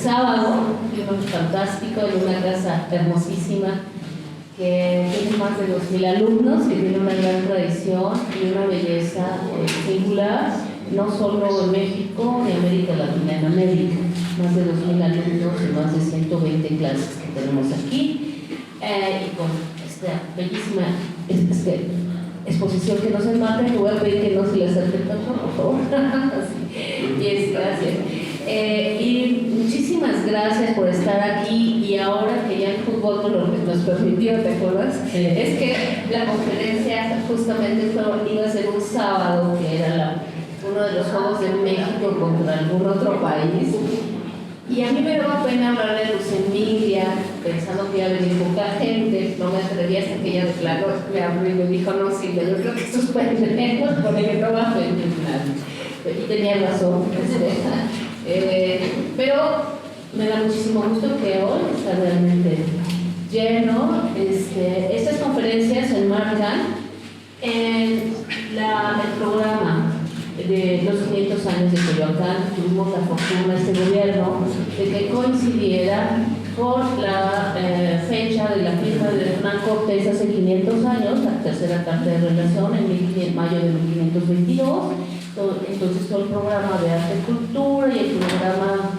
sábado, fantástico, en una casa hermosísima que tiene más de 2000 alumnos, que tiene una gran tradición y una belleza singular, no solo en México ni América Latina, en América. Más de 2000 alumnos y más de 120 clases que tenemos aquí, y con esta bellísima exposición que nos enmarca. Te voy a pedir que no se le acerque tanto, por favor. Yes, gracias. Y muchísimas gracias por estar aquí. Y ahora que ya el fútbol nos permitió, ¿te acuerdas? Sí. Es que la conferencia justamente iba a ser un sábado, que era uno de los Juegos de México contra algún otro país. Y a mí me daba pena hablar de Luz Emilia, pensando que iba a venir poca gente. No me atreví hasta que ella de plano me abrió y me dijo: no, Silvia, yo creo que suspendemos porque no va a venir nadie. Y tenía razón. Pero me da muchísimo gusto que hoy está realmente lleno. Estas conferencias se enmarcan en el programa de los 500 años de Coyoacán. Tuvimos la fortuna, este gobierno, de que coincidiera con la fecha de la firma de Hernán Cortés hace 500 años, la tercera carta de relación, en mayo de 1522. Entonces todo el programa de arte y cultura y el programa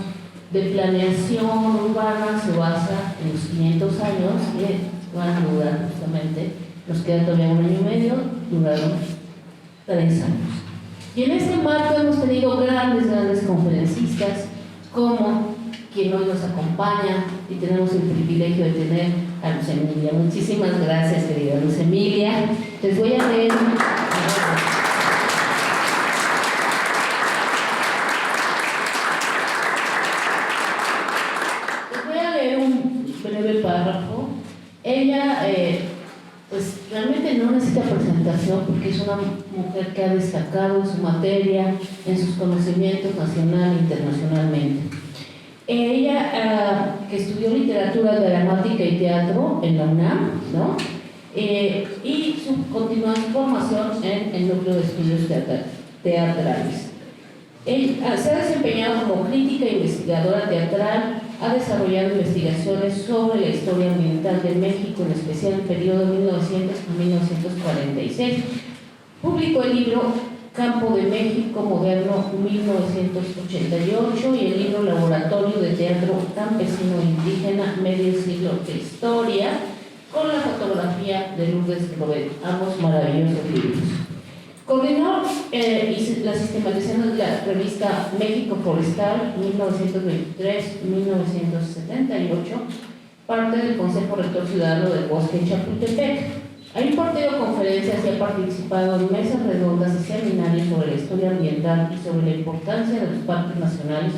de planeación urbana se basa en los 500 años, que van a durar justamente, nos queda todavía 1 año y medio, duraron 3 años. Y en este marco hemos tenido grandes conferencistas, como quien hoy nos acompaña, y tenemos el privilegio de tener a Luz Emilia. Muchísimas gracias, querida Luz Emilia. Les voy a leer un breve párrafo. Ella pues realmente no necesita presentación, porque es una mujer que ha destacado en su materia, en sus conocimientos nacional e internacionalmente. Ella que estudió literatura dramática y teatro en la UNAM, ¿no? Y continuó su formación en el Núcleo de Estudios Teatrales. Se ha desempeñado como crítica e investigadora teatral. Ha desarrollado investigaciones sobre la historia ambiental de México, en especial el periodo 1900 a 1946. Publicó el libro Campo de México Moderno 1988 y el libro Laboratorio de Teatro Campesino Indígena Medio Siglo de Historia, con la fotografía de Lourdes Robet, ambos maravillosos libros. Coordinó la sistematización de la revista México Forestal 1923-1978, parte del Consejo Rector Ciudadano del Bosque Chapultepec. Ha impartido conferencias y ha participado en mesas redondas y seminarios sobre la historia ambiental y sobre la importancia de los parques nacionales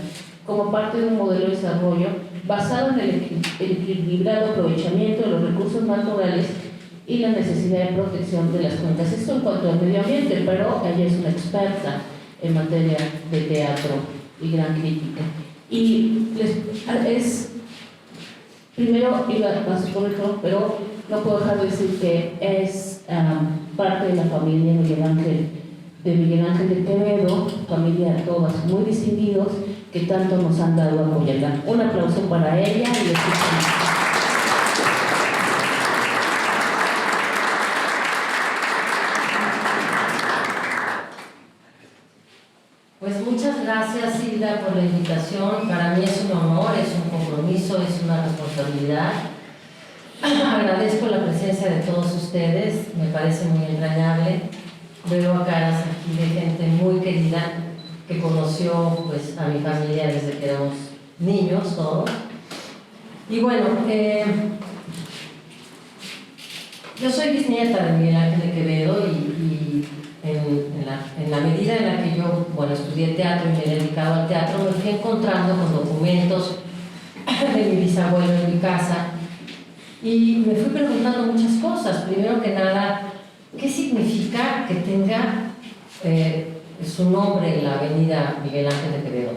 como parte de un modelo de desarrollo basado en el equilibrado aprovechamiento de los recursos naturales y la necesidad de protección de las cuencas. Esto en cuanto al medio ambiente, pero ella es una experta en materia de teatro y gran crítica. Y primero iba a su currículum, pero no puedo dejar de decir que es parte de la familia de Miguel Ángel de Quevedo, familia todas muy distinguidos, que tanto nos han dado a Coyoacán. Un aplauso para ella y Pues muchas gracias, Silvia, por la invitación. Para mí es un honor, es un compromiso, es una responsabilidad. Agradezco la presencia de todos ustedes, me parece muy entrañable. Veo a caras aquí de gente muy querida que conoció pues, a mi familia desde que éramos niños todos. Y bueno, yo soy bisnieta de Miguel Ángel de Quevedo y en la medida en la que yo estudié teatro y me he dedicado al teatro, me fui encontrando con documentos de mi bisabuelo en mi casa y me fui preguntando muchas cosas. Primero que nada, ¿qué significa que tenga su nombre en la avenida Miguel Ángel de Quevedo?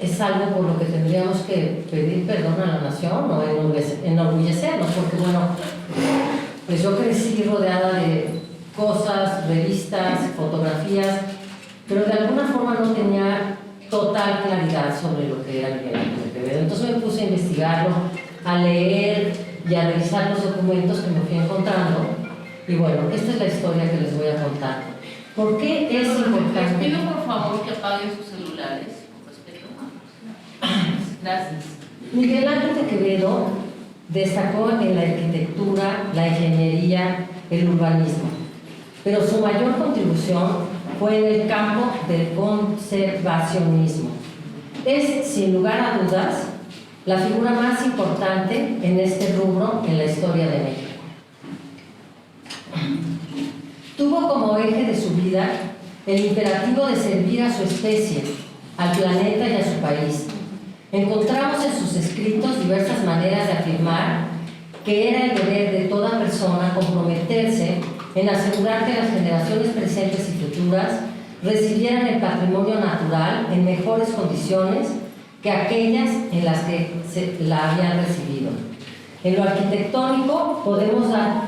¿Es algo por lo que tendríamos que pedir perdón a la nación o enorgullecernos? Porque pues yo crecí rodeada de cosas, revistas, fotografías, pero de alguna forma no tenía total claridad sobre lo que era Miguel Ángel de Quevedo. Entonces me puse a investigarlo, a leer y a revisar los documentos que me fui encontrando. Y bueno, esta es la historia que les voy a contar. ¿Por qué es importante? Les pido por favor que apaguen sus celulares, con respeto. Gracias. Miguel Ángel de Quevedo destacó en la arquitectura, la ingeniería, el urbanismo, pero su mayor contribución fue en el campo del conservacionismo. Es, sin lugar a dudas, la figura más importante en este rubro en la historia de México. Tuvo como eje de su vida el imperativo de servir a su especie, al planeta y a su país. Encontramos en sus escritos diversas maneras de afirmar que era el deber de toda persona comprometerse en asegurar que las generaciones presentes y futuras recibieran el patrimonio natural en mejores condiciones que aquellas en las que la habían recibido. En lo arquitectónico podemos dar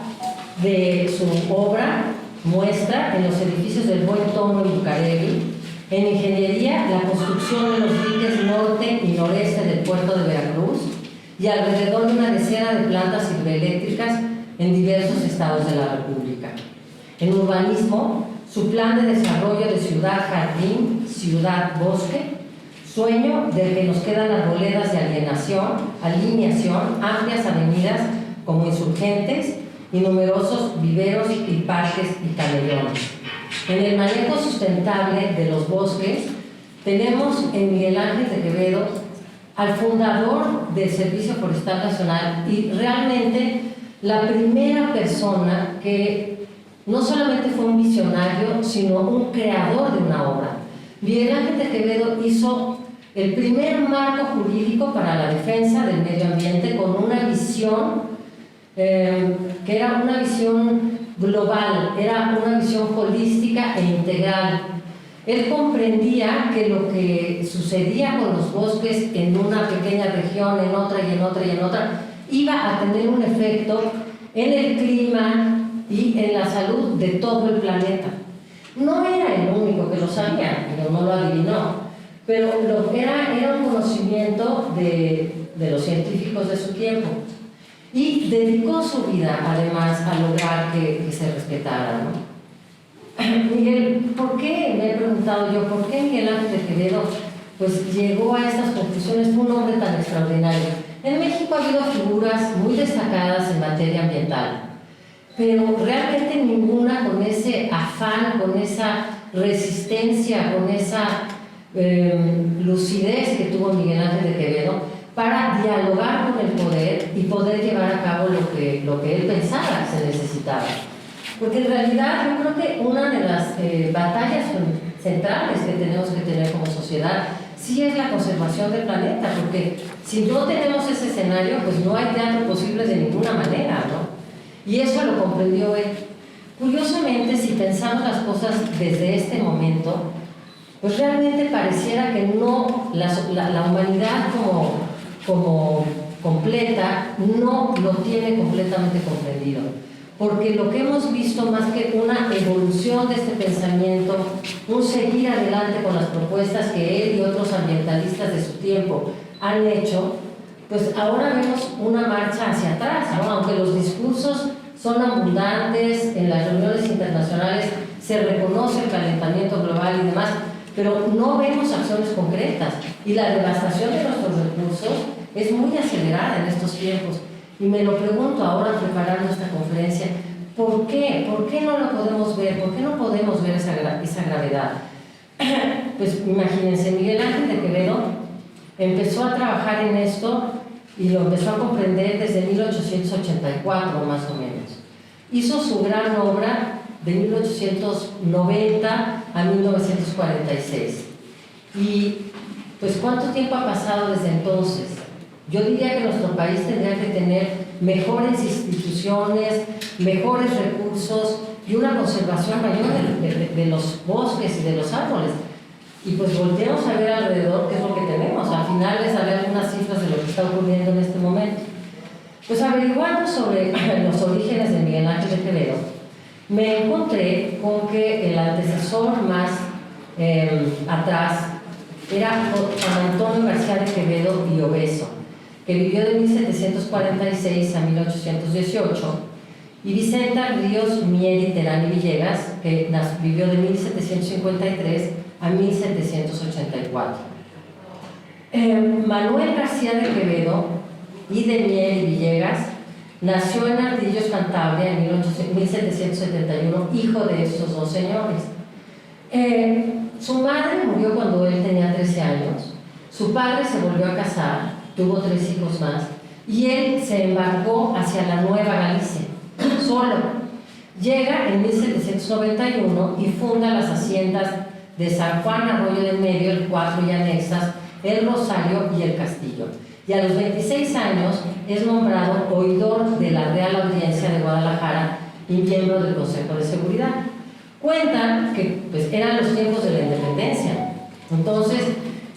de su obra muestra en los edificios del Buen Tomo y Bucareli. En ingeniería, la construcción de los diques norte y noreste del puerto de Veracruz y alrededor de una decena de plantas hidroeléctricas en diversos estados de la República. En urbanismo, su plan de desarrollo de ciudad-jardín, ciudad-bosque, sueño del que nos quedan arboledas de alineación, amplias avenidas como Insurgentes y numerosos viveros y parques y camellones. En el manejo sustentable de los bosques, tenemos en Miguel Ángel de Quevedo al fundador del Servicio Forestal Nacional y realmente la primera persona que no solamente fue un visionario, sino un creador de una obra. Miguel Ángel de Quevedo hizo el primer marco jurídico para la defensa del medio ambiente con una visión que era una visión global, era una visión holística e integral. Él comprendía que lo que sucedía con los bosques en una pequeña región, en otra y en otra y en otra, iba a tener un efecto en el clima y en la salud de todo el planeta. No era el único que lo sabía, pero no lo adivinó, pero era un conocimiento de los científicos de su tiempo. Y dedicó su vida, además, a lograr que se respetara, ¿no? Miguel, ¿por qué? Me he preguntado yo, ¿por qué Miguel Ángel de Quevedo pues, llegó a estas conclusiones? Fue un hombre tan extraordinario. En México ha habido figuras muy destacadas en materia ambiental, pero realmente ninguna con ese afán, con esa resistencia, con esa lucidez que tuvo Miguel Ángel de Quevedo para dialogar con el poder y poder llevar a cabo lo que él pensaba que se necesitaba. Porque en realidad yo creo que una de las batallas centrales que tenemos que tener como sociedad sí es la conservación del planeta, porque si no tenemos ese escenario, pues no hay teatro posible de ninguna manera, ¿no? Y eso lo comprendió él. Curiosamente, si pensamos las cosas desde este momento, pues realmente pareciera que no, la humanidad como completa no lo tiene completamente comprendido, porque lo que hemos visto más que una evolución de este pensamiento, un seguir adelante con las propuestas que él y otros ambientalistas de su tiempo han hecho, pues ahora vemos una marcha hacia atrás, ¿no? Aunque los discursos son abundantes, en las reuniones internacionales se reconoce el calentamiento global y demás, pero no vemos acciones concretas y la devastación de nuestros recursos es muy acelerada en estos tiempos. Y me lo pregunto ahora preparando esta conferencia, ¿por qué? ¿Por qué no lo podemos ver? ¿Por qué no podemos ver esa gravedad? Pues imagínense, Miguel Ángel de Quevedo empezó a trabajar en esto y lo empezó a comprender desde 1884 más o menos. Hizo su gran obra de 1890 a 1946. Y pues ¿cuánto tiempo ha pasado desde entonces? Yo diría que nuestro país tendría que tener mejores instituciones, mejores recursos y una conservación mayor de los bosques y de los árboles. Y pues volteamos a ver alrededor qué es lo que tenemos. Al final les daré algunas cifras de lo que está ocurriendo en este momento. Pues averiguando sobre los orígenes de Miguel Ángel de Quevedo, me encontré con que el antecesor más atrás era Juan Antonio García de Quevedo y Obeso, que vivió de 1746 a 1818, y Vicenta Ríos Mier y Terán y Villegas, que vivió de 1753 a 1784. Manuel García de Quevedo y de Mier y Villegas nació en Ardillos, Cantabria, en 1771, hijo de estos dos señores. Su madre murió cuando él tenía 13 años, su padre se volvió a casar, tuvo 3 hijos más, y él se embarcó hacia la Nueva Galicia, solo. Llega en 1791 y funda las haciendas de San Juan, Arroyo del Medio, el Cuatro y anexas, el Rosario y el Castillo. Y a los 26 años es nombrado oidor de la Real Audiencia de Guadalajara y miembro del Consejo de Seguridad. Cuentan que pues, eran los tiempos de la independencia. Entonces,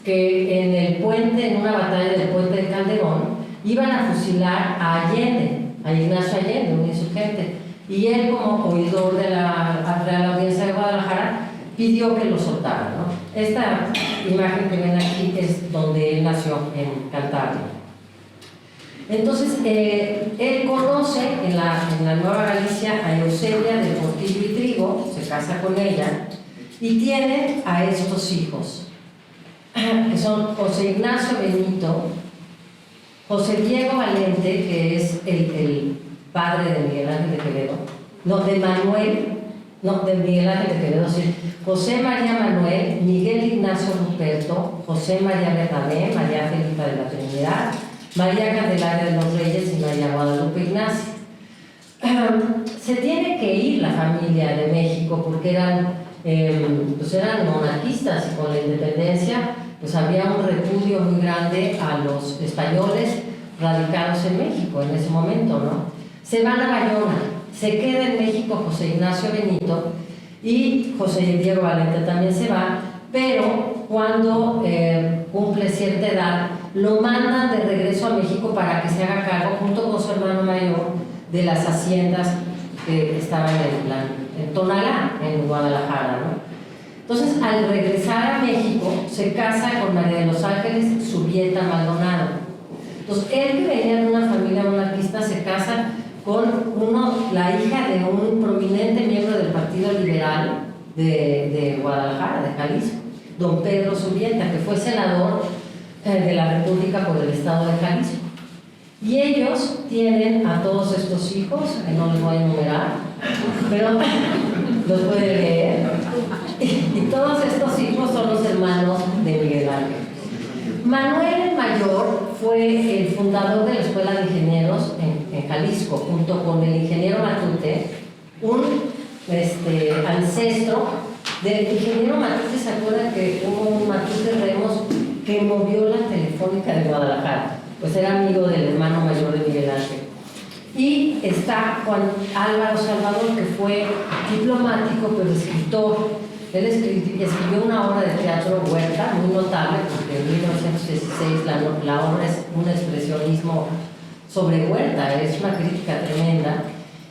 que en el puente, en una batalla del puente de Calderón, iban a fusilar a Allende, a Ignacio Allende, un insurgente. Y él, como oidor de la Real Audiencia de Guadalajara, pidió que lo soltaran, ¿no? Esta imagen que ven aquí es donde él nació, en Cantabria. Entonces, él conoce en la Nueva Galicia a Eusebia de Portillo y Trigo, se casa con ella, y tiene a estos hijos, que son José Ignacio Benito, José Diego Valente, que es el padre de Miguel Ángel de Quevedo, de Miguel Ángel de Quevedo, sí, José María Manuel, Miguel Ignacio Ruperto, José María Bernabé, María Felipa de la Trinidad, María Candelaria de los Reyes y María Guadalupe Ignacio. Se tiene que ir la familia de México porque eran monarquistas, y con la independencia pues había un repudio muy grande a los españoles radicados en México en ese momento, ¿no? Se van a Bayona, se queda en México José Ignacio Benito y José Diego Valente también se va, pero cuando cumple cierta edad lo mandan de regreso a México para que se haga cargo junto con su hermano mayor de las haciendas que estaban en Tonalá, en Guadalajara, ¿no? Entonces, al regresar a México, se casa con María de los Ángeles Subieta Maldonado. Entonces, él, que venía de una familia monarquista, se casa con la hija de un prominente miembro del Partido Liberal de Guadalajara, de Jalisco, don Pedro Subieta, que fue senador de la República por el estado de Jalisco. Y ellos tienen a todos estos hijos, que no les voy a enumerar, pero los pueden leer. Y todos estos hijos son los hermanos de Miguel Ángel. Manuel el Mayor fue el fundador de la Escuela de Ingenieros en Jalisco, junto con el ingeniero Matute, un ancestro del ingeniero Matute. ¿Se acuerdan que hubo un Matute Remos que movió la telefónica de Guadalajara? Pues era amigo del hermano mayor de Miguel Ángel. Y está Juan Álvaro Salvador, que fue diplomático pero escritor. Él escribió una obra de teatro, Huerta, muy notable, porque en 1916 la obra es un expresionismo sobre Huerta, es una crítica tremenda.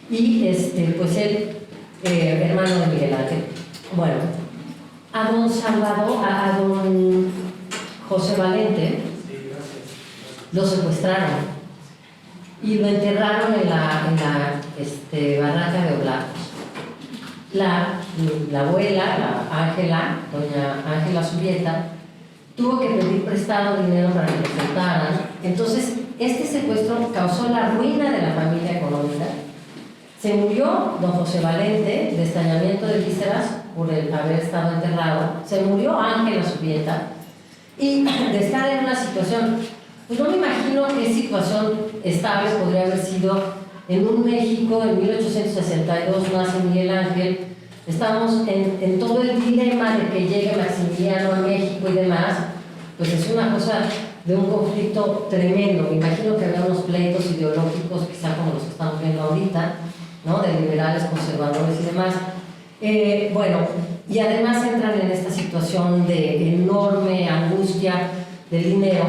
Y pues él, hermano de Miguel Ángel. Bueno, a don Salvador, a don José Valente, lo secuestraron y lo enterraron en la barranca de Oblacos. La abuela, Ángela, doña Ángela Subieta, tuvo que pedir prestado dinero para que lo soltaran. Entonces, este secuestro causó la ruina de la familia económica. Se murió don José Valente de estañamiento de vísceras por el haber estado enterrado. Se murió Ángela Subieta, y de estar en una situación, pues no me imagino qué situación estable podría haber sido. En un México, en 1862 nace Miguel Ángel, estamos en todo el dilema de que llegue Maximiliano a México y demás, pues es una cosa de un conflicto tremendo. Me imagino que había unos pleitos ideológicos, quizá como los que estamos viendo ahorita, ¿no? De liberales, conservadores y demás. Bueno, y además entran en esta situación de enorme angustia del dinero.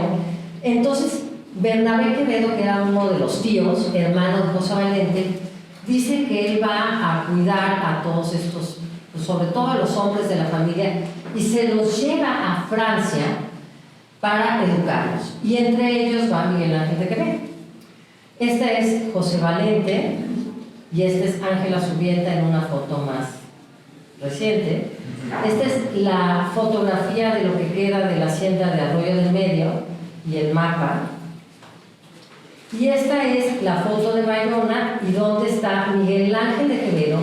Entonces, Bernabé Quevedo, que era uno de los tíos, hermano de José Valente, dice que él va a cuidar a todos estos, pues sobre todo a los hombres de la familia, y se los lleva a Francia para educarlos. Y entre ellos va Miguel Ángel de Quevedo. Este es José Valente y este es Ángela Subieta en una foto más reciente. Esta es la fotografía de lo que queda de la hacienda de Arroyo del Medio y el mapa. Y esta es la foto de Bayona y donde está Miguel Ángel de Quevedo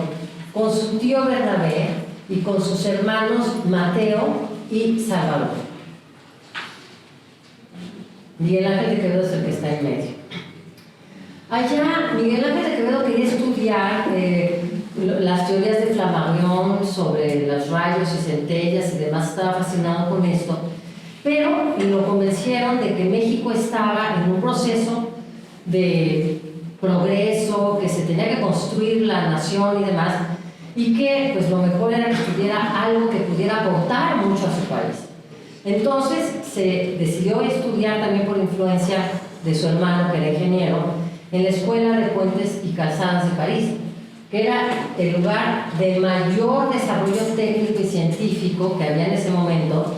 con su tío Bernabé y con sus hermanos Mateo y Salvador. Miguel Ángel de Quevedo es el que está en medio. Allá Miguel Ángel de Quevedo quería estudiar las teorías de Flammarion sobre los rayos y centellas y demás, estaba fascinado con esto, pero lo convencieron de que México estaba en un proceso de progreso, que se tenía que construir la nación y demás, y que pues lo mejor era que estudiara algo que pudiera aportar mucho a su país. Entonces se decidió estudiar también por influencia de su hermano, que era ingeniero, en la Escuela de Puentes y Calzadas de París, que era el lugar de mayor desarrollo técnico y científico que había en ese momento.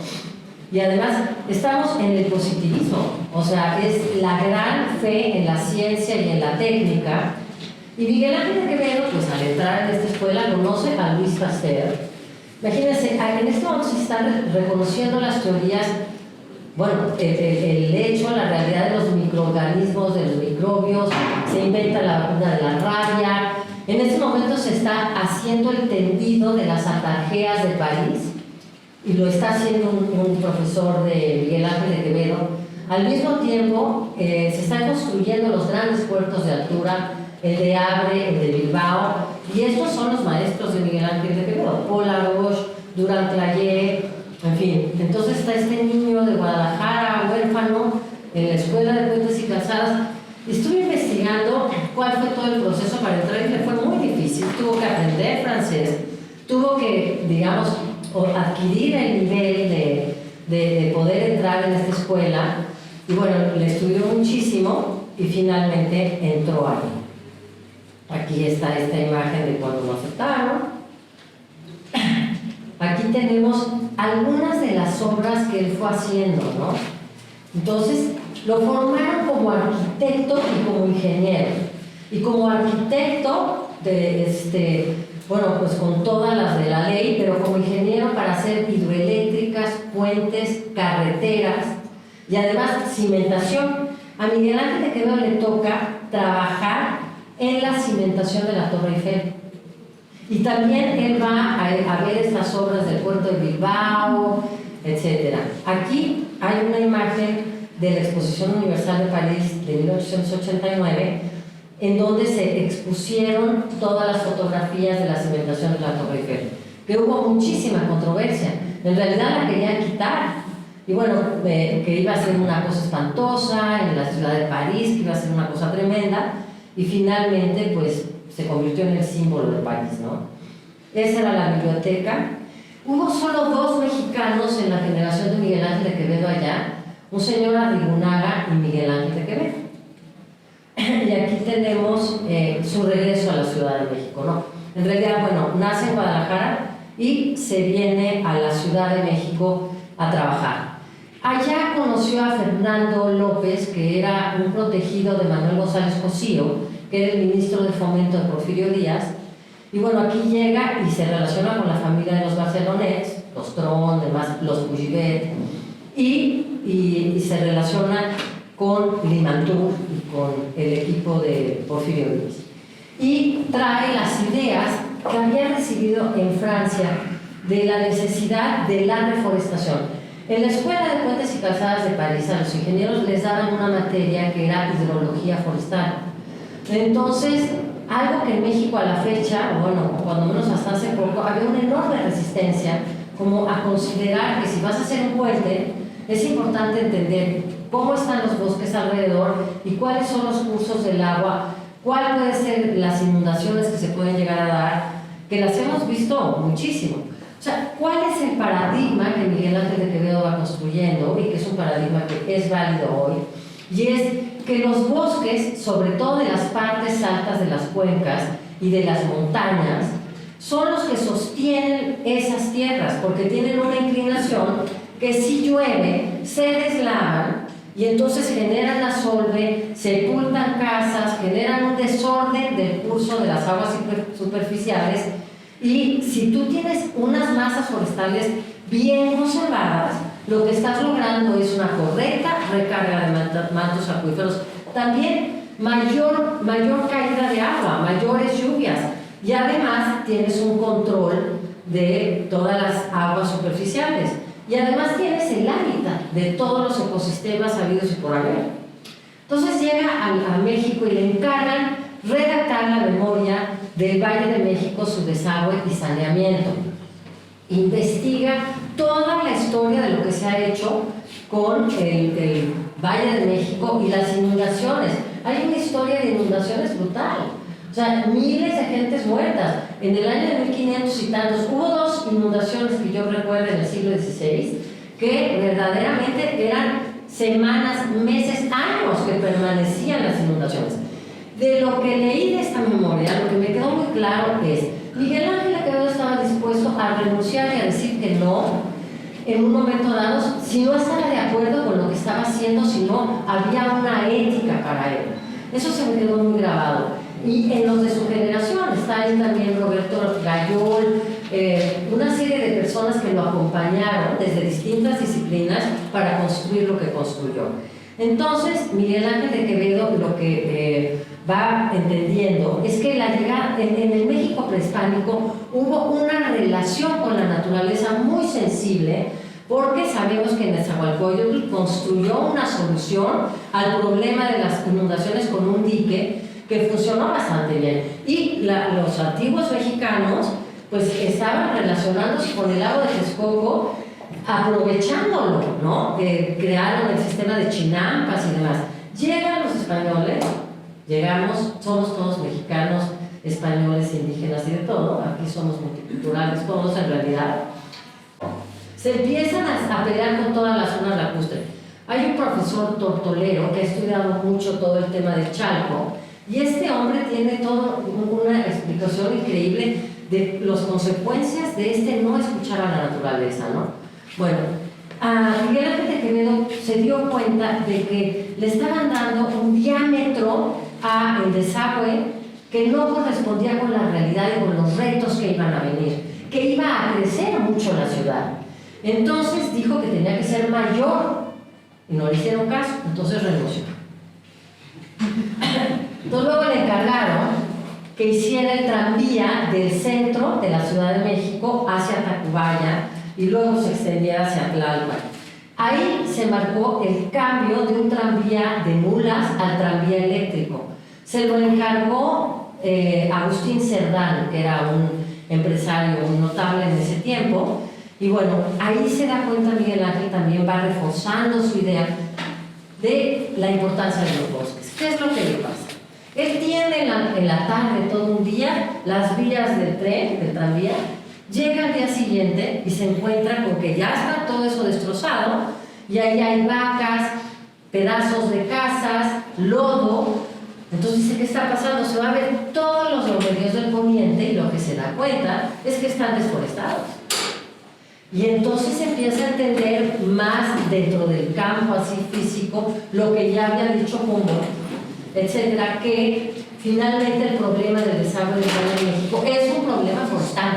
Y además estamos en el positivismo, o sea, es la gran fe en la ciencia y en la técnica. Y Miguel Ángel de Quevedo, pues al entrar en esta escuela, conoce a Luis Pasteur. Imagínense, en este momento se están reconociendo las teorías, bueno, el hecho, la realidad de los microorganismos, de los microbios, se inventa la vacuna de la rabia. En este momento se está haciendo el tendido de las atarjeas de París, y lo está haciendo un profesor de Miguel Ángel de Quevedo. Al mismo tiempo, se están construyendo los grandes puertos de altura, el de Abre, el de Bilbao, y estos son los maestros de Miguel Ángel de Quevedo, Paul Laroche, Durand Clayer, en fin. Entonces está este niño de Guadalajara, huérfano, en la Escuela de Puentes y Calzadas. Estuve investigando cuál fue todo el proceso para entrar y le fue muy difícil. Tuvo que aprender francés, tuvo que, digamos, adquirir el nivel de poder entrar en esta escuela, y bueno, le estudió muchísimo y finalmente entró ahí. Aquí está esta imagen de cuando lo aceptaron. Aquí tenemos algunas de las obras que él fue haciendo, ¿no? Entonces, lo formaron como arquitecto y como ingeniero. Y como arquitecto, bueno, pues con todas las de la ley, pero como ingeniero para hacer hidroeléctricas, puentes, carreteras y además cimentación. A Miguel Ángel de Quevedo le toca trabajar en la cimentación de la Torre Eiffel. Y también él va a ver estas obras del puerto de Bilbao, etc. Aquí hay una imagen de la Exposición Universal de París de 1889, en donde se expusieron todas las fotografías de la cimentación de la Torre Eiffel, que hubo muchísima controversia. En realidad la querían quitar, y bueno, que iba a ser una cosa espantosa en la ciudad de París, que iba a ser una cosa tremenda, y finalmente pues se convirtió en el símbolo de París, ¿no? Esa era la biblioteca. Hubo solo 2 mexicanos en la generación de Miguel Ángel de Quevedo allá, un señor Arrigunaga y Miguel Ángel de Quevedo. Y aquí tenemos su regreso a la Ciudad de México, ¿no? En realidad, bueno, nace en Guadalajara y se viene a la Ciudad de México a trabajar. Allá conoció a Fernando López, que era un protegido de Manuel González Cosío, que era el ministro de Fomento de Porfirio Díaz. Y bueno, aquí llega y se relaciona con la familia de los Barcelonets, los Tron, demás, los Bougivet, y se relaciona con Limantour y con el equipo de Porfirio Díaz. Y trae las ideas que había recibido en Francia de la necesidad de la reforestación. En la Escuela de Puentes y Calzadas de París a los ingenieros les daban una materia que era hidrología forestal. Entonces, algo que en México a la fecha, bueno, cuando menos hasta hace poco, había una enorme resistencia como a considerar que si vas a hacer un puente, es importante entender cómo están los bosques alrededor y cuáles son los cursos del agua, cuál pueden ser las inundaciones que se pueden llegar a dar, que las hemos visto muchísimo. O sea, ¿cuál es el paradigma que Miguel Ángel de Quevedo va construyendo y que es un paradigma que es válido hoy? Y es que los bosques, sobre todo de las partes altas de las cuencas y de las montañas, son los que sostienen esas tierras, porque tienen una inclinación que si llueve, se deslavan y entonces generan asolve, sepultan casas, generan un desorden del curso de las aguas superficiales. Y si tú tienes unas masas forestales bien conservadas, lo que estás logrando es una correcta recarga de mantos acuíferos, también mayor caída de agua, mayores lluvias, y además tienes un control de todas las aguas superficiales, y además tienes el hábitat de todos los ecosistemas habidos y por haber. Entonces llega a México y le encargan redactar la memoria del Valle de México, su desagüe y saneamiento. Investiga toda la historia de lo que se ha hecho con el Valle de México y las inundaciones. Hay una historia de inundaciones brutal. O sea, miles de gentes muertas. En el año de 1500 y tantos hubo 2 inundaciones que yo recuerdo en el siglo XVI que verdaderamente eran semanas, meses, años que permanecían las inundaciones. De lo que leí de esta memoria, lo que me quedó muy claro es Miguel Ángel Quevedo estaba dispuesto a renunciar y a decir que no en un momento dado, si no estaba de acuerdo con lo que estaba haciendo, si no había una ética para él. Eso se me quedó muy grabado. Y en los de su generación está ahí también Roberto Gayol, una serie de personas que lo acompañaron desde distintas disciplinas para construir lo que construyó. Entonces, Miguel Ángel de Quevedo lo que va entendiendo es que la llegada en el México prehispánico hubo una relación con la naturaleza muy sensible, porque sabemos que Nezahualcóyotl construyó una solución al problema de las inundaciones con un dique que funcionó bastante bien. Y los antiguos mexicanos pues estaban relacionándose con el lago de Texcoco, aprovechándolo, ¿no? Crearon el sistema de chinampas y demás. Llegan los españoles, llegamos, somos todos mexicanos, españoles, indígenas y de todo, aquí somos multiculturales todos en realidad. Se empiezan a pelear con toda la zona lacustre. Hay un profesor tortolero que ha estudiado mucho todo el tema del Chalco, y este hombre tiene toda una explicación increíble de las consecuencias de no escuchar a la naturaleza, ¿no? Bueno, a Miguel Ángel de Quevedo se dio cuenta de que le estaban dando un diámetro al desagüe que no correspondía con la realidad y con los retos que iban a venir, que iba a crecer mucho la ciudad. Entonces dijo que tenía que ser mayor y no le hicieron caso, entonces renunció. Entonces luego le encargaron que hiciera el tranvía del centro de la Ciudad de México hacia Tacubaya y luego se extendiera hacia Tlalpan. Ahí se marcó el cambio de un tranvía de mulas al tranvía eléctrico. Se lo encargó Agustín Cerdán, que era un empresario muy notable en ese tiempo. Y bueno, ahí se da cuenta Miguel Ángel, también va reforzando su idea de la importancia de los bosques. ¿Qué es lo que le pasa? Él tiene en la tarde todo un día las vías del tren, del tranvía, llega al día siguiente y se encuentra con que ya está todo eso destrozado y ahí hay vacas, pedazos de casas, lodo. Entonces dice, ¿qué está pasando? Se va a ver todos los lomeríos del poniente y lo que se da cuenta es que están desforestados. Y entonces empieza a entender más dentro del campo así físico lo que ya había dicho Humboldt, etcétera, que finalmente el problema del desagüe del Valle de México es un problema forestal,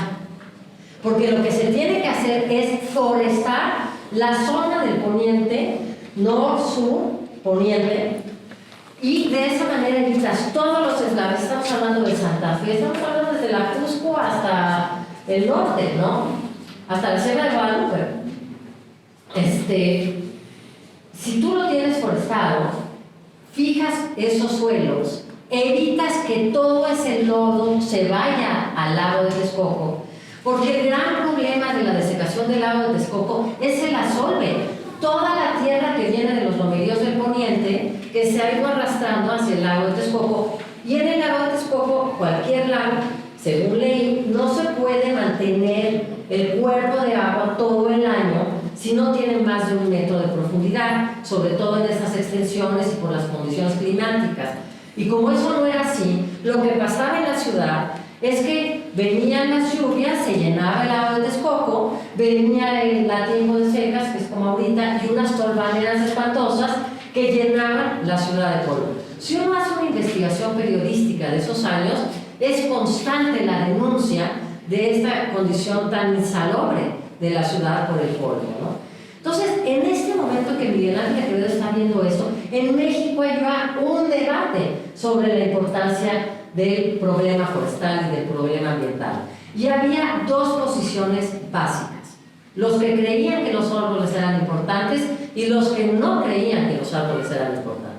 porque lo que se tiene que hacer es forestar la zona del poniente, sur, poniente, y de esa manera evitas todos los eslaves. Estamos hablando de Santa Fe, estamos hablando desde la Cusco hasta el norte, ¿no? Hasta la Sierra de Guadalupe. Si tú lo tienes forestado, fijas esos suelos, evitas que todo ese lodo se vaya al lago de Texcoco, porque el gran problema de la desecación del lago de Texcoco es el asolve, toda la tierra que viene de los lomeríos del poniente que se ha ido arrastrando hacia el lago de Texcoco, y en el lago de Texcoco, cualquier lago, según ley, no se puede mantener el cuerpo de agua todo el año si no tiene más de 1 metro de profundidad, sobre todo en estas extensiones y por las condiciones climáticas. Y como eso no era así, lo que pasaba en la ciudad es que venían las lluvias, se llenaba el agua del Texcoco, venía la tiempo de secas, que es como ahorita, y unas torbaneras espantosas que llenaban la ciudad de Puebla. Si uno hace una investigación periodística de esos años, es constante la denuncia de esta condición tan insalubre de la ciudad por el polvo, ¿no? Entonces, en este momento que Miguel Ángel Quevedo está viendo esto, en México hay ya un debate sobre la importancia del problema forestal y del problema ambiental. Y había dos posiciones básicas: los que creían que los árboles eran importantes y los que no creían que los árboles eran importantes.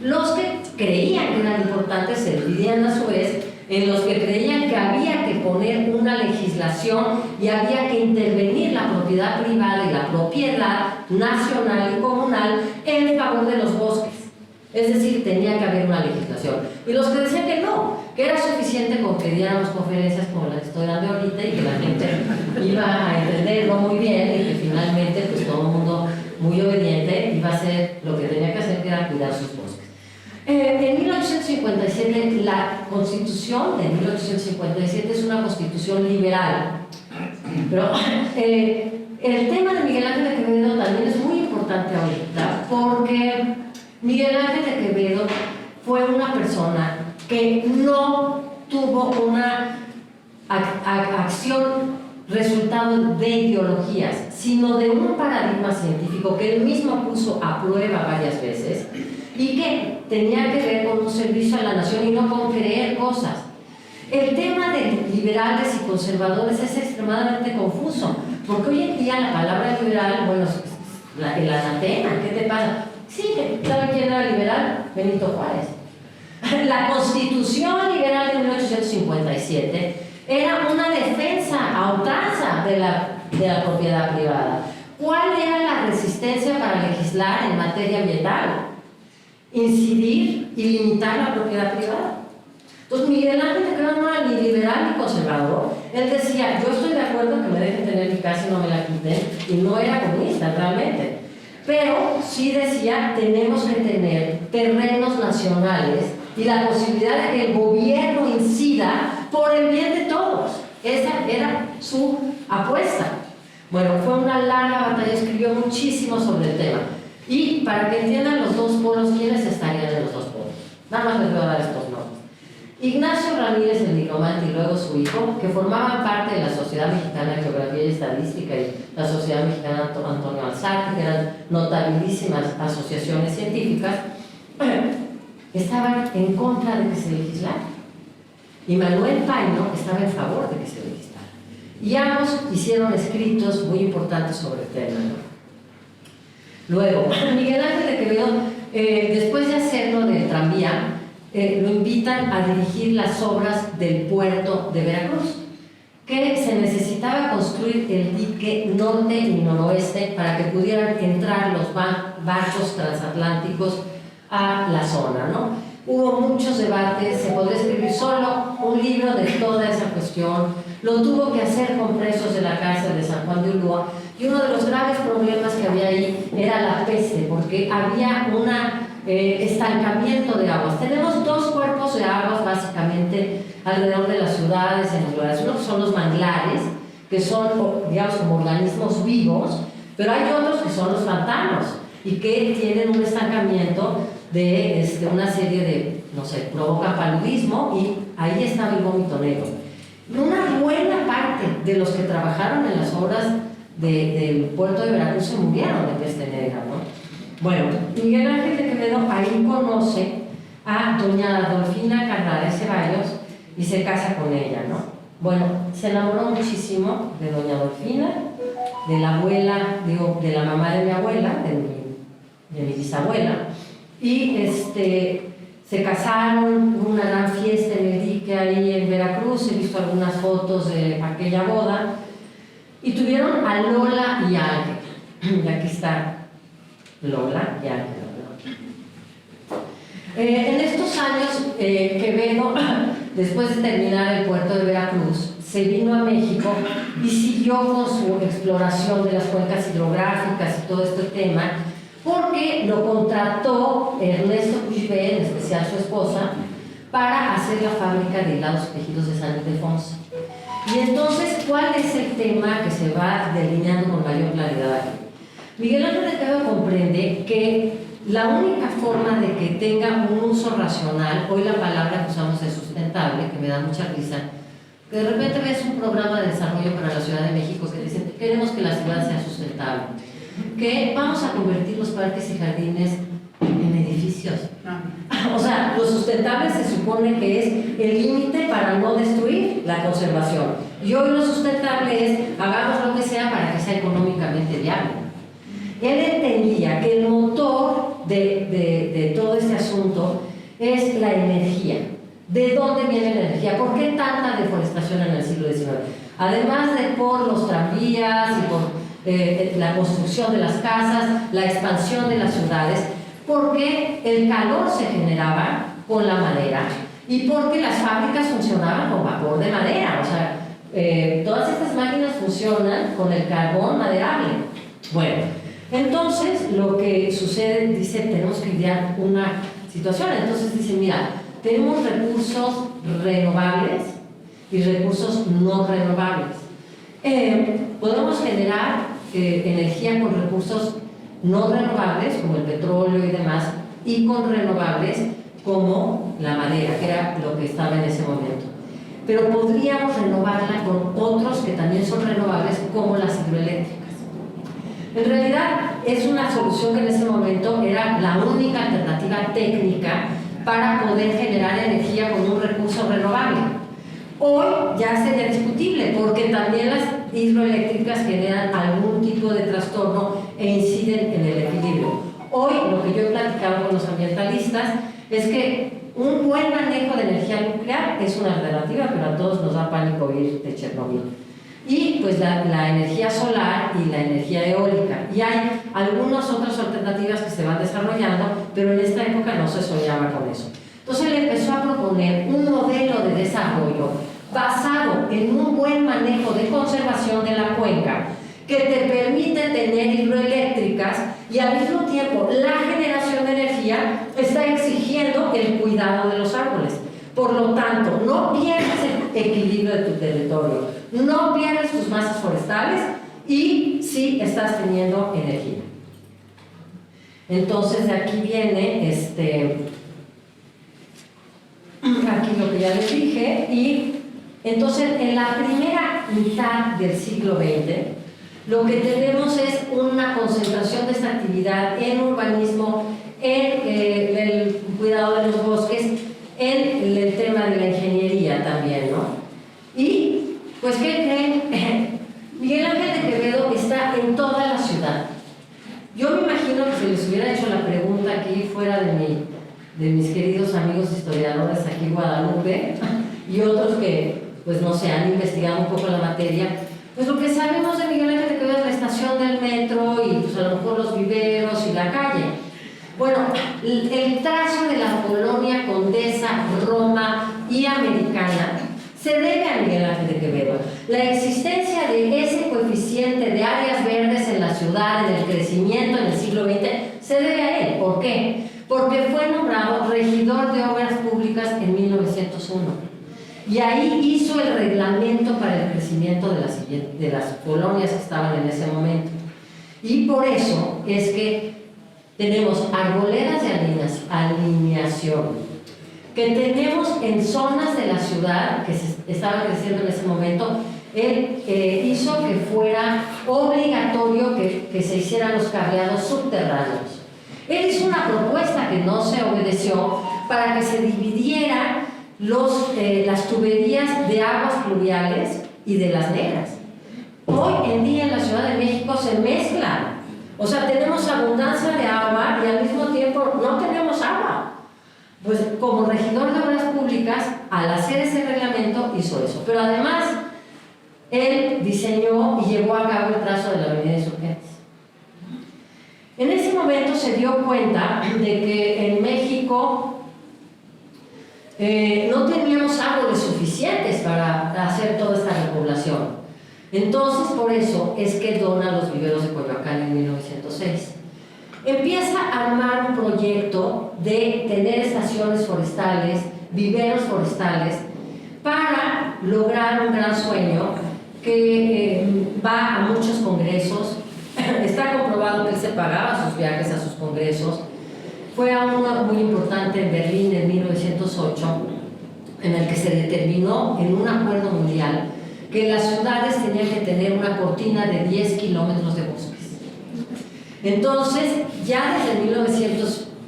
Los que creían que eran importantes se dividían a su vez en los que creían que había que poner una legislación y había que intervenir la propiedad privada y la propiedad nacional y comunal en favor de los bosques. Es decir, tenía que haber una legislación. Y los que decían que no, que era suficiente con que diéramos conferencias como las que estoy dando ahorita y que la gente iba a entenderlo muy bien y que finalmente pues todo el mundo muy obediente iba a hacer lo que tenía que hacer, que era cuidar sus bosques. En 1857, la Constitución de 1857 es una constitución liberal. Pero el tema de Miguel Ángel de Quevedo también es muy importante ahorita, porque Miguel Ángel de Quevedo fue una persona que no tuvo una acción resultado de ideologías, sino de un paradigma científico que él mismo puso a prueba varias veces y que tenía que ver con un servicio a la nación y no con creer cosas. El tema de liberales y conservadores es extremadamente confuso, porque hoy en día la palabra liberal, bueno, el anatema, ¿qué te pasa? Sí, ¿sabe quién era liberal? Benito Juárez. La Constitución Liberal de 1857 era una defensa a ultranza de la propiedad privada. ¿Cuál era la resistencia para legislar en materia ambiental? Incidir y limitar la propiedad privada. Entonces Miguel Ángel de Quevedo no era ni liberal ni conservador. Él decía, yo estoy de acuerdo que me dejen tener mi casa y no me la quiten, y no era comunista realmente. Pero sí decía, tenemos que tener terrenos nacionales y la posibilidad de que el gobierno incida por el bien de todos. Esa era su apuesta. Bueno, fue una larga batalla, escribió muchísimo sobre el tema. Y para que entiendan los dos polos, ¿quiénes estarían en los dos polos? Nada más les voy a dar estos nombres. Ignacio Ramírez, el nigromante, y luego su hijo, que formaban parte de la Sociedad Mexicana de Geografía y Estadística y la Sociedad Mexicana Antonio Alzate, que eran notabilísimas asociaciones científicas, estaban en contra de que se legislara. Y Manuel Paino estaba en favor de que se legislara. Y ambos hicieron escritos muy importantes sobre el tema, ¿no? Luego, Miguel Ángel de Quevedo, después de hacerlo del tranvía, lo invitan a dirigir las obras del puerto de Veracruz, que se necesitaba construir el dique norte y noroeste para que pudieran entrar los barcos transatlánticos a la zona, ¿no? Hubo muchos debates, se podría escribir solo un libro de toda esa cuestión. Lo tuvo que hacer con presos de la cárcel de San Juan de Ulúa, y uno de los graves problemas que había ahí era la peste, porque había un estancamiento de aguas. Tenemos dos cuerpos de aguas básicamente alrededor de las ciudades, en los lugares. Uno que son los manglares, que son, digamos, como organismos vivos, pero hay otros que son los pantanos y que tienen un estancamiento de una serie de, no sé, provoca paludismo, y ahí estaba el vómito negro. Una buena parte de los que trabajaron en las obras del puerto de Veracruz se murieron de peste negra, ¿no? Bueno, Miguel Ángel de Quevedo ahí conoce a doña Adolfina Carrara Ceballos y se casa con ella, ¿no? Bueno, se enamoró muchísimo de doña Adolfina, de la abuela, digo, de la mamá de mi abuela, de mi bisabuela, y se casaron, hubo una gran fiesta en el dique ahí en Veracruz, he visto algunas fotos de aquella boda, y tuvieron a Lola y a Ángel. Y aquí está Lola y Ángel. En estos años, Quevedo, después de terminar el puerto de Veracruz, se vino a México y siguió con su exploración de las cuencas hidrográficas y todo este tema, porque lo contrató Ernesto Cushbé, en especial su esposa, para hacer la fábrica de helados tejidos de San Ildefonso. Y entonces, ¿cuál es el tema que se va delineando con mayor claridad aquí? Miguel Ángel de Quevedo comprende que la única forma de que tenga un uso racional, hoy la palabra que usamos es sustentable, que me da mucha risa, que de repente ves un programa de desarrollo para la Ciudad de México que dice queremos que la ciudad sea sustentable, que vamos a convertir los parques y jardines en edificios. O sea, lo sustentable se supone que es el límite para no destruir la conservación. Y hoy lo sustentable es hagamos lo que sea para que sea económicamente viable. Él entendía que el motor de todo este asunto es la energía. ¿De dónde viene la energía? ¿Por qué tanta deforestación en el siglo XIX? Además de por los tranvías y por la construcción de las casas, la expansión de las ciudades, porque el calor se generaba con la madera y porque las fábricas funcionaban con vapor de madera. O sea, todas estas máquinas funcionan con el carbón maderable. Bueno, entonces lo que sucede, dice, tenemos que idear una situación. Entonces dice, mira, tenemos recursos renovables y recursos no renovables. Podemos generar energía con recursos no renovables, como el petróleo y demás, y con renovables, como la madera, que era lo que estaba en ese momento. Pero podríamos renovarla con otros que también son renovables, como las hidroeléctricas. En realidad, es una solución que en ese momento era la única alternativa técnica para poder generar energía con un recurso renovable. Hoy ya sería discutible, porque también las hidroeléctricas generan algún tipo de trastorno e inciden en el equilibrio. Hoy, lo que yo he platicado con los ambientalistas es que un buen manejo de energía nuclear es una alternativa, pero a todos nos da pánico oír de Chernobyl. Y pues la energía solar y la energía eólica. Y hay algunas otras alternativas que se van desarrollando, pero en esta época no se soñaba con eso. Entonces él empezó a proponer un modelo de desarrollo basado en un buen manejo de conservación de la cuenca, que te permite tener hidroeléctricas y al mismo tiempo la generación de energía está exigiendo el cuidado de los árboles. Por lo tanto, no pierdes el equilibrio de tu territorio, no pierdes tus masas forestales y sí estás teniendo energía. Entonces de aquí viene aquí lo que ya les dije. Y entonces en la primera mitad del siglo XX lo que tenemos es una concentración de esta actividad en urbanismo, en el cuidado de los bosques, en el tema de la ingeniería también, ¿no? Y, pues, ¿qué creen? Miguel Ángel de Quevedo está en toda la ciudad. Yo me imagino que si les hubiera hecho la pregunta aquí fuera de mis queridos amigos historiadores aquí en Guadalupe y otros que, pues, no sé, han investigado un poco la materia, pues lo que sabemos de Miguel Ángel de Quevedo es la estación del metro y, pues, a lo mejor los viveros y la calle. Bueno, el trazo de la colonia Condesa, Roma y Americana se debe a Miguel Ángel de Quevedo. La existencia de ese coeficiente de áreas verdes en la ciudad, en el crecimiento en el siglo XX, se debe a él. ¿Por qué? Porque fue nombrado regidor de obras públicas en 1901. Y ahí hizo el reglamento para el crecimiento de las colonias que estaban en ese momento. Y por eso es que tenemos arboledas de alineación, que tenemos en zonas de la ciudad que se estaba creciendo en ese momento. Él hizo que fuera obligatorio que se hicieran los cableados subterráneos. Él hizo una propuesta que no se obedeció para que se dividieran las tuberías de aguas pluviales y de las negras. Hoy en día en la Ciudad de México se mezclan. O sea, tenemos abundancia de agua y al mismo tiempo no tenemos agua. Pues como regidor de obras públicas, al hacer ese reglamento hizo eso. Pero además, él diseñó y llevó a cabo el trazo de la Avenida Insurgentes. En ese momento se dio cuenta de que en México no teníamos árboles suficientes para hacer toda esta repoblación. Entonces, por eso es que dona los viveros de Coyoacán en 1906. Empieza a armar un proyecto de tener estaciones forestales, viveros forestales, para lograr un gran sueño que va a muchos congresos. Está comprobado que él se pagaba sus viajes a sus congresos. Fue a uno muy importante en Berlín en 1908, en el que se determinó en un acuerdo mundial que las ciudades tenían que tener una cortina de 10 kilómetros de bosques. Entonces, ya desde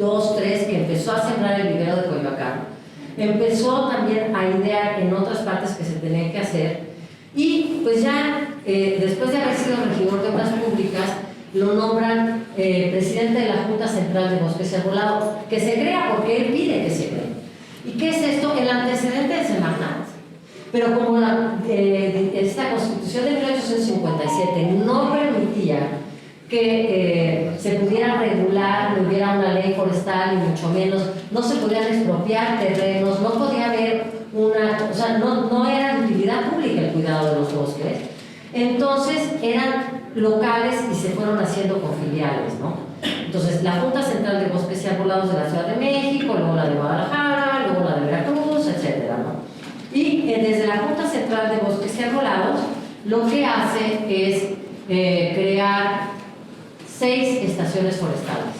1902-3, que empezó a sembrar el vivero de Coyoacán, empezó también a idear en otras partes que se tenían que hacer, y pues ya después de haber sido regidor de Obras Públicas, lo nombran presidente de la Junta Central de Bosques y Arbolados, que se crea porque él pide que se cree. ¿Y qué es esto? El antecedente de Semarnat. Pero como esta Constitución de 1857 no permitía que se pudiera regular, no hubiera una ley forestal y mucho menos, no se podían expropiar terrenos, no podía haber o sea, no era de utilidad pública el cuidado de los bosques. Entonces eran locales y se fueron haciendo con filiales, ¿no? Entonces la Junta Central de Bosques y Arbolados de la Ciudad de México, luego la de Guadalajara, luego la de Veracruz, etcétera, ¿no? Y desde la Junta Central de Bosques y Arbolados lo que hace es crear 6 estaciones forestales.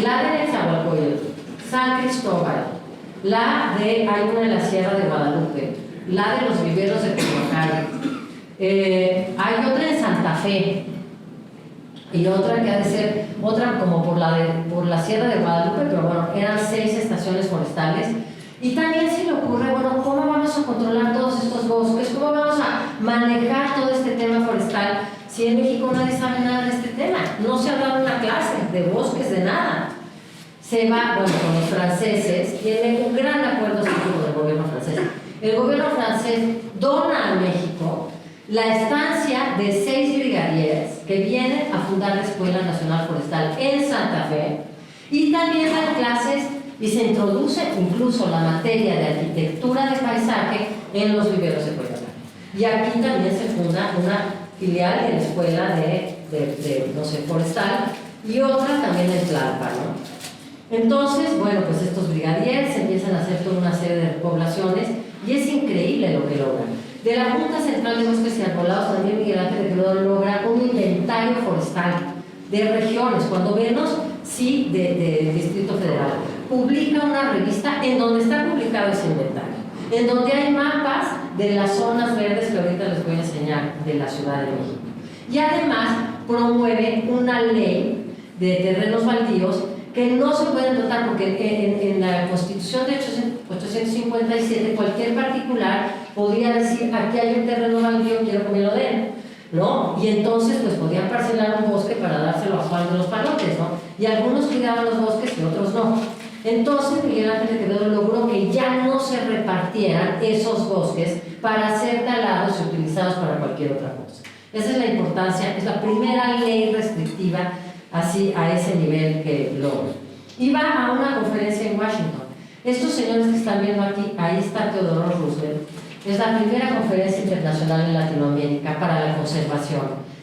La de Nezahualcóyotl, San Cristóbal, hay una en la Sierra de Guadalupe, la de los viveros de Coyoacán, hay otra en Santa Fe y otra que ha de ser otra como por la Sierra de Guadalupe, pero bueno, eran 6 estaciones forestales. Y también se le ocurre, bueno, ¿cómo vamos a controlar todos estos bosques? ¿Cómo vamos a manejar todo este tema forestal si en México nadie sabe nada de este tema? No se ha dado una clase de bosques, de nada. Se va, bueno, con los franceses, tiene un gran acuerdo con el gobierno francés. El gobierno francés dona a México la estancia de 6 brigadieres que vienen a fundar la Escuela Nacional Forestal en Santa Fe, y también dan clases y se introduce incluso la materia de arquitectura de paisaje en los viveros de Coyoacán. Y aquí también se funda una filial de la Escuela no sé, Forestal, y otra también en Tlalpan, ¿no? Entonces, bueno, pues estos brigadieres empiezan a hacer toda una serie de repoblaciones y es increíble lo que logran. De la Junta Central de Bosques y Arbolados también Miguel Ángel de Quevedo logra un inventario forestal de regiones, cuando menos sí de Distrito Federal. Publica una revista en donde está publicado ese inventario, en donde hay mapas de las zonas verdes que ahorita les voy a enseñar de la Ciudad de México. Y además promueve una ley de terrenos baldíos que no se pueden tratar porque en la Constitución de 857 cualquier particular podría decir: aquí hay un terreno baldío, quiero que me lo den, ¿no? Y entonces pues podían parcelar un bosque para dárselo a Juan de los Palotes, ¿no? Y algunos cuidaban los bosques y otros no. Entonces Miguel Ángel de Quevedo logró que ya no se repartieran esos bosques para ser talados y utilizados para cualquier otra cosa. Esa es la importancia, es la primera ley restrictiva así a ese nivel que logra. Y va a una conferencia en Washington. Estos señores que están viendo aquí, ahí está Teodoro Roosevelt. Es la primera conferencia internacional en Latinoamérica para la conservación.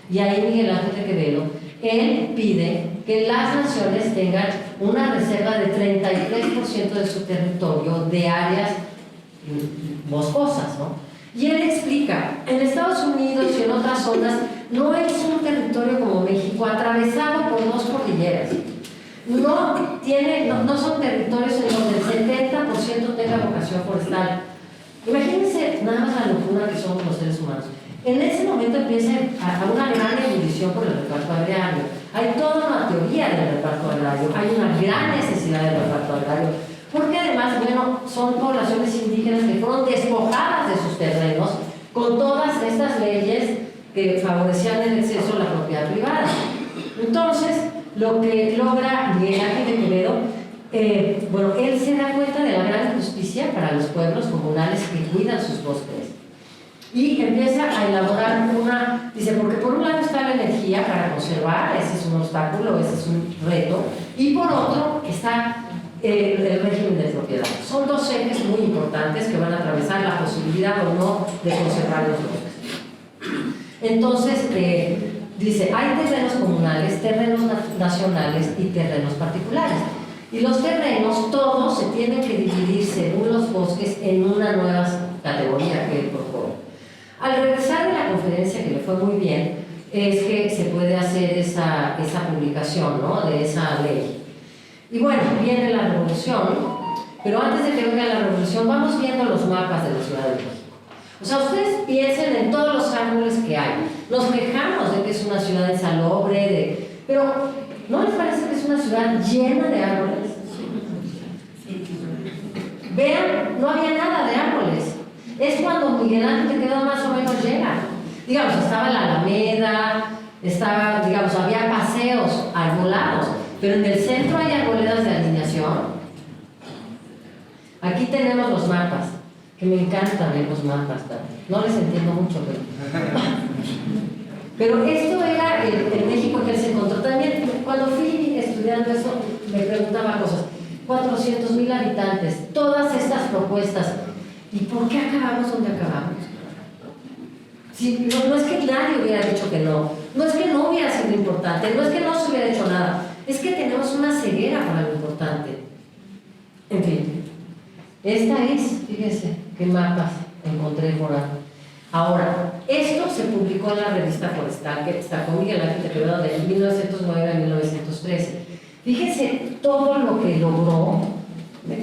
Y ahí Miguel Ángel de Quevedo, él pide que las naciones tengan una reserva de 33% de su territorio de áreas boscosas, ¿no? Y él explica, en Estados Unidos y en otras zonas no es un territorio como México atravesado por 2 cordilleras. No son territorios en donde el 70% tenga vocación forestal. Imagínense nada más la locura que somos los seres humanos. En ese momento empieza a una gran ebullición por el reparto agrario. Hay toda una teoría del reparto agrario, hay una gran necesidad del reparto agrario, porque además, bueno, son poblaciones indígenas que fueron despojadas de sus terrenos con todas estas leyes que favorecían el exceso de la propiedad privada. Entonces, lo que logra Miguel Ángel de Quevedo, bueno, él se da cuenta de la gran injusticia para los pueblos comunales que cuidan sus bosques y empieza a elaborar dice, porque por un lado está la energía para conservar, ese es un obstáculo, ese es un reto, y por otro está el régimen de propiedad. Son 2 ejes muy importantes que van a atravesar la posibilidad o no de conservar los bosques. Entonces, dice, hay terrenos comunales, terrenos nacionales y terrenos particulares. Y los terrenos, todos se tienen que dividir según los bosques en una nueva categoría que él propone. Al regresar de la conferencia, que le fue muy bien, es que se puede hacer esa publicación, ¿no?, de esa ley. Y bueno, viene la revolución, pero antes de que venga la revolución, vamos viendo los mapas de la Ciudad de México. O sea, ustedes piensen en todos los árboles que hay. Nos quejamos de que es una ciudad insalubre, pero ¿no les parece que es una ciudad llena de árboles? Vean, no había nada de árboles. Es cuando Miguel Ángel Quevedo más o menos llega. Digamos, estaba la Alameda, había paseos arbolados, pero en el centro hay arboledas de alineación. Aquí tenemos los mapas, que me encantan ver los mapas, no les entiendo mucho, pero esto era el México que él se encontró. También, cuando fui estudiando eso, me preguntaba cosas. 400,000 habitantes, todas estas propuestas, ¿y por qué acabamos donde acabamos? Si, no es que nadie hubiera dicho que no, no es que no hubiera sido importante, no es que no se hubiera hecho nada, es que tenemos una ceguera para lo importante. En fin, esta es, fíjense, qué mapas encontré por ahí. Ahora, esto se publicó en la revista Forestal, que sacó Miguel Ángel Quevedo de 1909 a 1913. Fíjense todo lo que logró.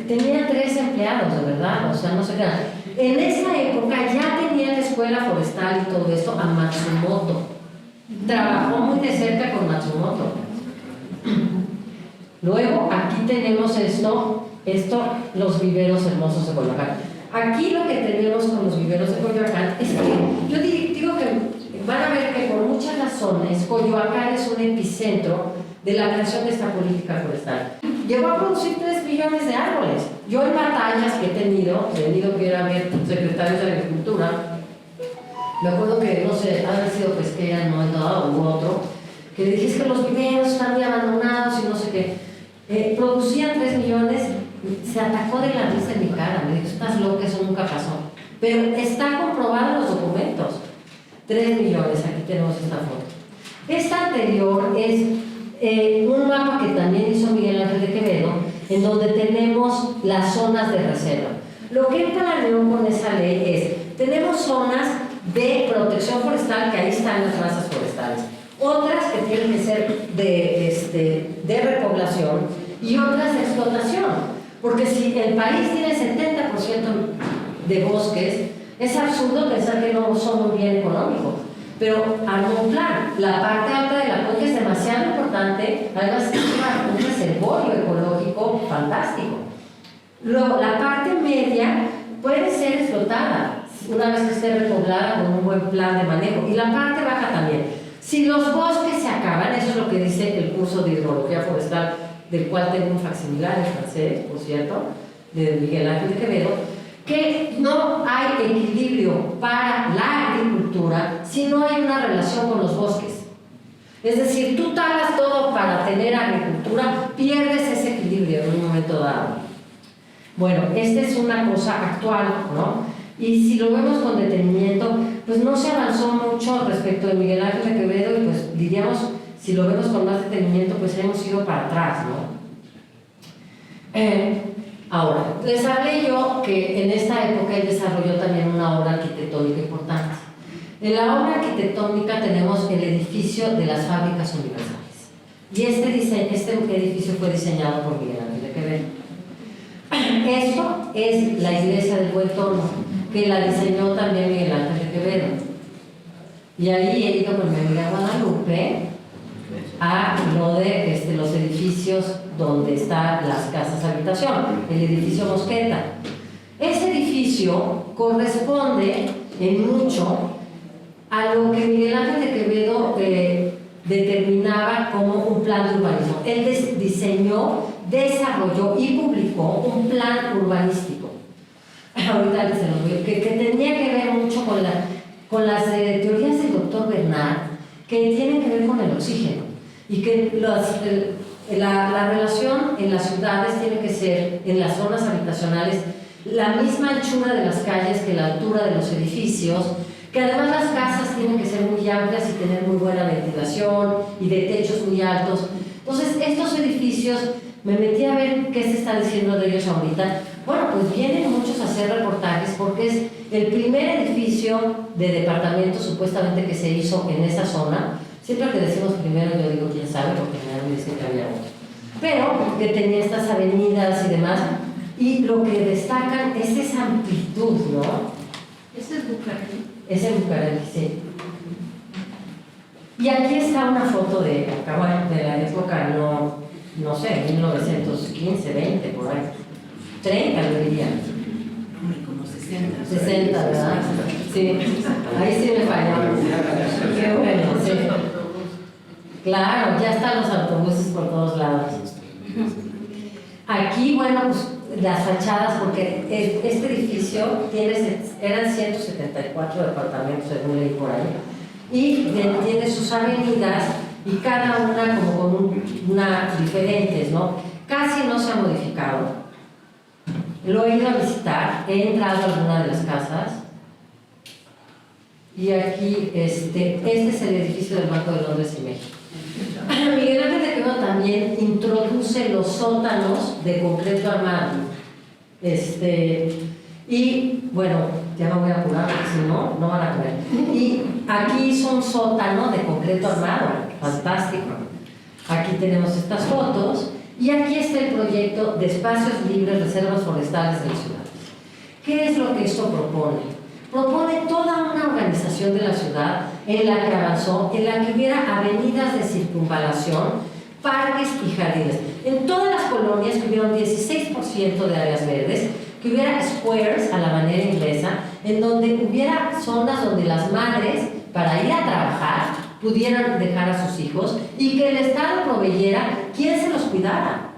Tenía 3 empleados, de verdad, o sea, no sé qué. En esa época ya tenía la escuela forestal y todo esto a Matsumoto. Trabajó muy de cerca con Matsumoto. Luego, aquí tenemos esto, los viveros hermosos de Coyoacán. Aquí lo que tenemos con los viveros de Coyoacán es que, yo digo que van a ver que por muchas razones Coyoacán es un epicentro de la creación de esta política forestal. Llegó a producir 3 millones de árboles. Yo en batallas que he tenido que ir a ver secretarios de Agricultura, me acuerdo que, no sé, haber sido pesquera, no he dado, u otro, que le dije es que los viveros están muy abandonados y no sé qué. Producían 3 millones, se atacó de la risa en mi cara, me dijo, estás loca, eso nunca pasó. Pero está comprobado en los documentos. 3 millones, aquí tenemos esta foto. Esta anterior es un mapa que también hizo Miguel Ángel de Quevedo, en donde tenemos las zonas de reserva. Lo que él planeó con esa ley es, tenemos zonas de protección forestal, que ahí están las masas forestales, otras que tienen que ser de repoblación y otras de explotación, porque si el país tiene 70% de bosques, es absurdo pensar que no son un bien económico. Pero armó un plan. La parte alta de la cuenca es demasiado importante, además es un reservorio ecológico fantástico. Luego, la parte media puede ser explotada una vez que esté repoblada con un buen plan de manejo, y la parte baja también. Si los bosques se acaban, eso es lo que dice el curso de hidrología forestal, del cual tengo un facsimilar en francés, por cierto, de Miguel Ángel de Quevedo, que no hay equilibrio para la agricultura si no hay una relación con los bosques. Es decir, tú talas todo para tener agricultura, pierdes ese equilibrio en un momento dado. Bueno, esta es una cosa actual, ¿no? Y si lo vemos con detenimiento, pues no se avanzó mucho respecto de Miguel Ángel de Quevedo, y pues diríamos, si lo vemos con más detenimiento, pues hemos ido para atrás, ¿no? Ahora, les hablé yo que en esta época él desarrolló también una obra arquitectónica importante. En la obra arquitectónica tenemos el edificio de las Fábricas Universales. Y este edificio fue diseñado por Miguel Ángel de Quevedo. Esto es la iglesia del Buen Torno, que la diseñó también Miguel Ángel de Quevedo. Y ahí he ido con mi amiga Guadalupe a lo de los edificios donde están las casas habitación, el edificio Mosqueta. Ese edificio corresponde en mucho a lo que Miguel Ángel de Quevedo determinaba como un plan de urbanismo. Él diseñó, desarrolló y publicó un plan urbanístico. Ahorita se los veo, que tenía que ver mucho con las teorías del doctor Bernard, que tienen que ver con el oxígeno, y que la relación en las ciudades tiene que ser, en las zonas habitacionales, la misma anchura de las calles que la altura de los edificios, que además las casas tienen que ser muy amplias y tener muy buena ventilación y de techos muy altos. Entonces, estos edificios, me metí a ver qué se está diciendo de ellos ahorita, Bueno, pues vienen muchos a hacer reportajes porque es el primer edificio de departamentos supuestamente que se hizo en esa zona. Siempre que decimos primero, yo digo quién sabe, porque me dicen que había otro. Pero que tenía estas avenidas y demás. Y lo que destacan es esa amplitud, ¿no? ¿Ese es Bucareli? Es el Bucareli, sí. Y aquí está una foto de la época, no sé, 1915, 20, por ahí. 30, lo diría. Como 60. 60, ¿verdad? Sí, ahí sí me falló. Qué bueno, sí. Claro, ya están los autobuses por todos lados. Aquí, bueno, pues las fachadas, porque este edificio eran 174 departamentos, según leí por ahí, y tiene sus avenidas y cada una como con una diferentes, ¿no? Casi no se ha modificado. Lo he ido a visitar, he entrado a alguna de las casas y aquí este es el edificio del Banco de Londres y México. Miguel Ángel de Quevedo también introduce los sótanos de concreto armado. Y bueno, ya me voy a apurar porque si no, no van a comer. Y aquí hizo un sótano de concreto armado, fantástico. Aquí tenemos estas fotos y aquí está el proyecto de espacios libres, reservas forestales de las ciudades. ¿Qué es lo que esto propone? Propone toda una organización de la ciudad en la que avanzó, en la que hubiera avenidas de circunvalación, parques y jardines. En todas las colonias que hubiera un 16% de áreas verdes, que hubiera squares a la manera inglesa, en donde hubiera zonas donde las madres, para ir a trabajar, pudieran dejar a sus hijos y que el Estado proveyera quien se los cuidara.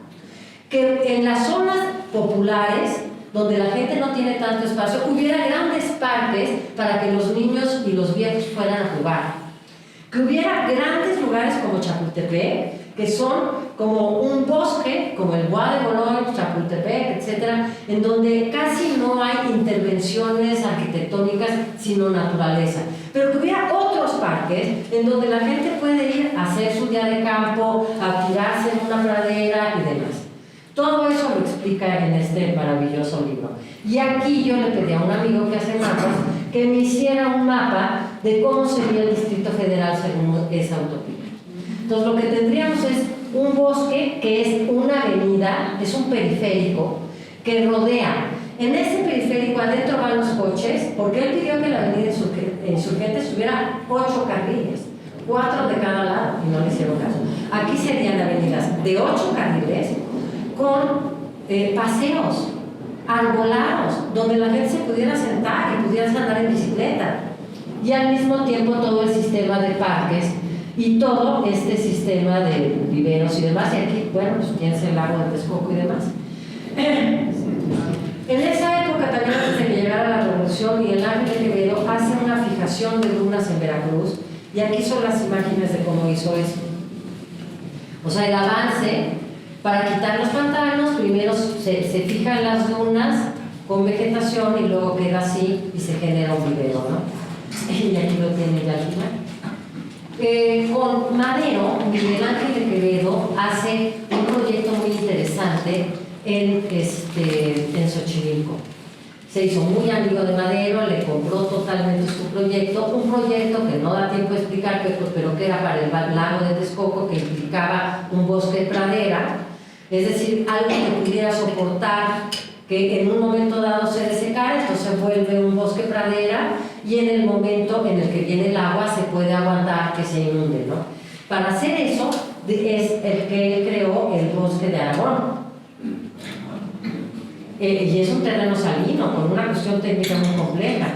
Que en las zonas populares, donde la gente no tiene tanto espacio, hubiera grandes parques para que los niños y los viejos fueran a jugar. Que hubiera grandes lugares como Chapultepec, que son como un bosque, como el Bois de Boulogne, Chapultepec, etc., en donde casi no hay intervenciones arquitectónicas, sino naturaleza. Pero que hubiera otros parques en donde la gente puede ir a hacer su día de campo, a tirarse en una pradera y demás. Todo eso lo explica en este maravilloso libro. Y aquí yo le pedí a un amigo que hace mapas que me hiciera un mapa de cómo sería el Distrito Federal según esa utopía. Entonces lo que tendríamos es un bosque que es una avenida, es un periférico que rodea. En ese periférico adentro van los coches, porque él pidió que la avenida Insurgentes tuviera 8 carriles, 4 de cada lado, y no le hicieron caso. Aquí serían avenidas de 8 carriles, con paseos arbolados, donde la gente se pudiera sentar y pudiera andar en bicicleta, y al mismo tiempo todo el sistema de parques y todo este sistema de viveros y demás. Y aquí, bueno, pues tienes el lago de Texcoco y demás. En esa época, también antes de que llegara la revolución, Miguel Ángel de Quevedo hace una fijación de dunas en Veracruz, y aquí son las imágenes de cómo hizo eso. O sea, el avance para quitar los pantanos, primero se fijan las dunas con vegetación y luego queda así y se genera un vivero, ¿no? Y aquí lo tiene ya aquí. Con Madero, Miguel Ángel de Quevedo hace un proyecto muy interesante en Xochimilco. Se hizo muy amigo de Madero, le compró totalmente su proyecto, un proyecto que no da tiempo de explicar, pero que era para el lago de Texcoco, que implicaba un bosque de pradera, es decir, algo que pudiera soportar que en un momento dado se desecara, esto se vuelve un bosque pradera, y en el momento en el que viene el agua se puede aguantar que se inunde, ¿no? Para hacer eso es el que él creó el bosque de Aragón. Y es un terreno salino, con una cuestión técnica muy compleja.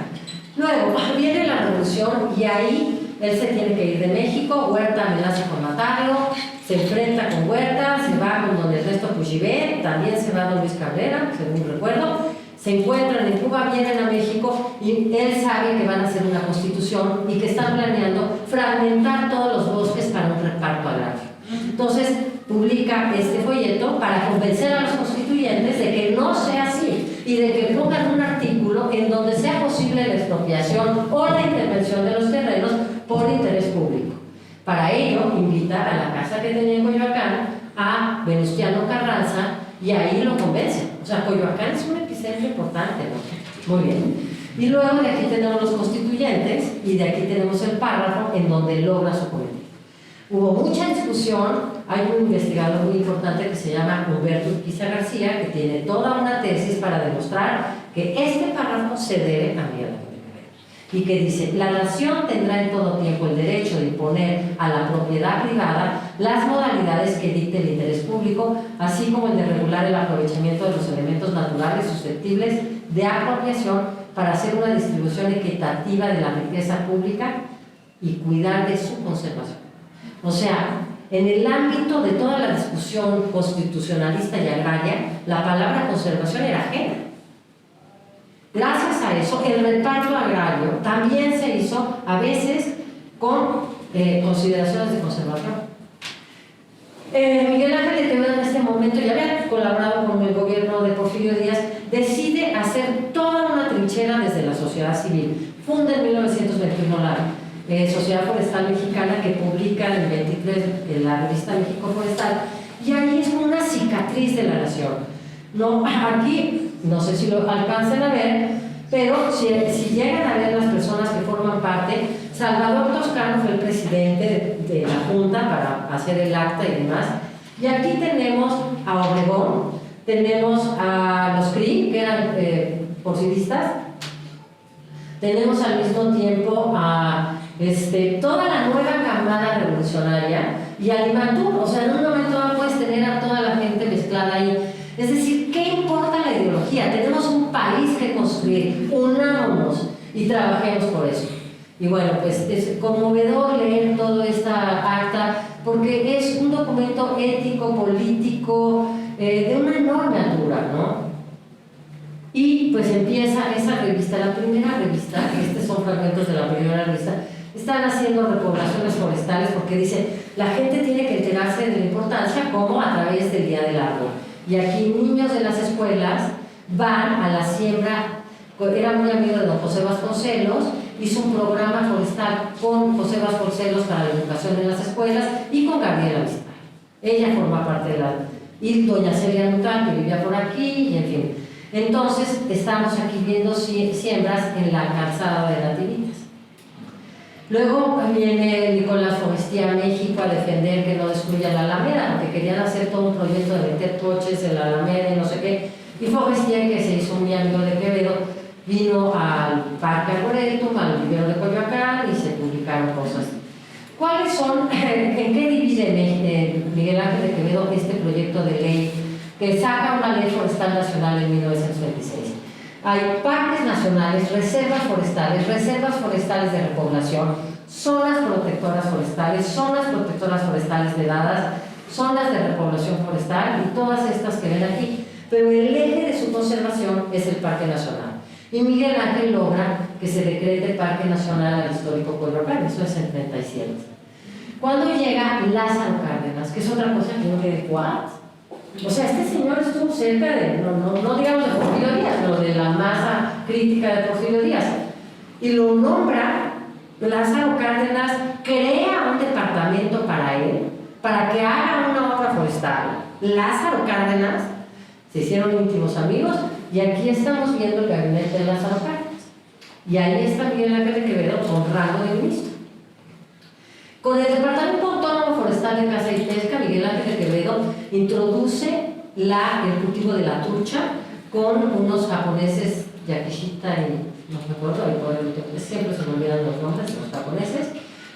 Luego viene la revolución y ahí él se tiene que ir de México. Huerta amenaza con matarlo, se enfrenta con Huerta, se va con don Ernesto Puchibé, también se va don Luis Cabrera, según recuerdo. Se encuentran en Cuba, vienen a México y él sabe que van a hacer una constitución y que están planeando fragmentar todos los bosques para un reparto agrario. Entonces publica este folleto para convencer a los constituyentes de que no sea así y de que pongan un artículo en donde sea posible la expropiación o la intervención de los terrenos por interés público. Para ello invita a la casa que tenía en Coyoacán a Venustiano Carranza y ahí lo convence. O sea, Coyoacán es un epicentro importante, ¿no? Muy bien. Y luego de aquí tenemos los constituyentes y de aquí tenemos el párrafo en donde logra su cometido. Hubo mucha discusión, hay un investigador muy importante que se llama Humberto Urquiza García, que tiene toda una tesis para demostrar que este párrafo se debe a Miguel Ángel de Quevedo. Y que dice, la nación tendrá en todo tiempo el derecho de imponer a la propiedad privada las modalidades que dicte el interés público, así como el de regular el aprovechamiento de los elementos naturales susceptibles de apropiación para hacer una distribución equitativa de la riqueza pública y cuidar de su conservación. O sea, en el ámbito de toda la discusión constitucionalista y agraria, la palabra conservación era ajena. Gracias a eso, el reparto agrario también se hizo a veces con consideraciones de conservación. Miguel Ángel de Quevedo en este momento, ya había colaborado con el gobierno de Porfirio Díaz, decide hacer toda una trinchera desde la sociedad civil. Funda en 1921 la Sociedad Forestal Mexicana, que publica en el 23 la revista México Forestal, y ahí es una cicatriz de la nación. No, aquí, no sé si lo alcancen a ver, pero si llegan a ver las personas que forman parte, Salvador Toscano fue el presidente de la Junta para hacer el acta y demás, y aquí tenemos a Obregón, tenemos a los CRI, que eran porfiristas, tenemos al mismo tiempo a toda la nueva camada revolucionaria y a Limantur. O sea, en un momento dado puedes tener a toda la gente mezclada ahí. Es decir, ¿qué importa la ideología? Tenemos un país que construir, unámonos y trabajemos por eso. Y bueno, pues es conmovedor leer toda esta acta porque es un documento ético, político, de una enorme altura, ¿no? Y pues empieza esa revista, la primera revista, estos son fragmentos de la primera revista, están haciendo repoblaciones forestales porque dice, la gente tiene que enterarse de la importancia como a través del Día del Árbol. Y aquí niños de las escuelas van a la siembra, era muy amigo de don José Vasconcelos, hizo un programa forestal con José Vasconcelos para la educación en las escuelas y con Gabriela Mistral. Ella forma parte de la... y doña Celia Nutal, que vivía por aquí, y en fin. Entonces, estamos aquí viendo siembras en la calzada de Nativitas. Luego viene Nicolás Forestier a México a defender que no destruya la Alameda, porque querían hacer todo un proyecto de meter coches en la Alameda y no sé qué. Y Forestier, que se hizo muy amigo de Quevedo, vino al Parque Arboretum, al vivero de Coyoacán, y se publicaron cosas. ¿Cuáles son, en qué divide Miguel Ángel de Quevedo este proyecto de ley que saca una ley forestal nacional en 1926? Hay parques nacionales, reservas forestales de repoblación, zonas protectoras forestales vedadas, zonas de repoblación forestal y todas estas que ven aquí. Pero el eje de su conservación es el Parque Nacional. Y Miguel Ángel logra que se decrete Parque Nacional al histórico Coyoacán, eso es en 37. Cuando llega Lázaro Cárdenas, que es otra cosa que uno dice, ¿what? O sea, este señor estuvo cerca de, no digamos de Porfirio Díaz, sino de la masa crítica de Porfirio Díaz. Y lo nombra, Lázaro Cárdenas crea un departamento para él, para que haga una obra forestal. Lázaro Cárdenas, se hicieron íntimos amigos, y aquí estamos viendo el gabinete de Lázaro Cárdenas. Y ahí está Miguel Ángel de Quevedo con rango de ministro. Con el Departamento Autónomo Forestal de Caza y Pesca, Miguel Ángel de Quevedo introduce el cultivo de la trucha con unos japoneses, Yakishita y no me acuerdo, siempre se me olvidan los nombres de los japoneses,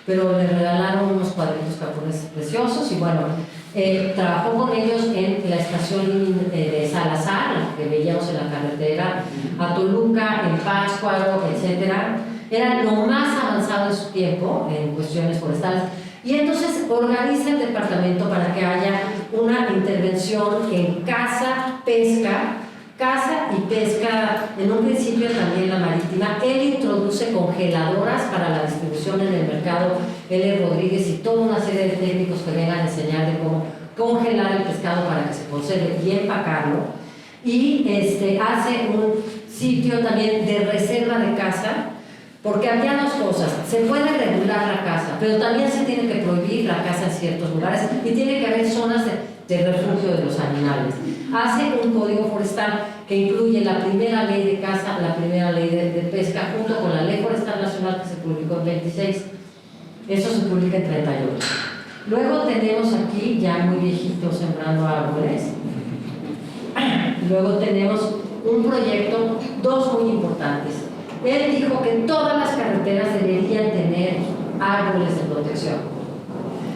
pero le regalaron unos cuadritos japoneses preciosos y bueno, trabajó con ellos en la estación de Salazar, que veíamos en la carretera, a Toluca, en Pátzcuaro, etc. Era lo más avanzado de su tiempo en cuestiones forestales. Y entonces organiza el departamento para que haya una intervención en caza y pesca, en un principio también la marítima. Él introduce congeladoras para la distribución en el mercado, L. Rodríguez y toda una serie de técnicos que vengan a enseñar de cómo congelar el pescado para que se conserve y empacarlo. Y hace un sitio también de reserva de caza Porque había dos cosas: se puede regular la caza, pero también se tiene que prohibir la caza en ciertos lugares y tiene que haber zonas de refugio de los animales. Hace un código forestal que incluye la primera ley de caza, la primera ley de pesca, junto con la ley forestal nacional que se publicó en 26. Eso se publica en 38. Luego tenemos aquí, ya muy viejitos, sembrando árboles. Luego tenemos un proyecto, dos muy importantes. Él dijo que todas las carreteras deberían tener árboles de protección.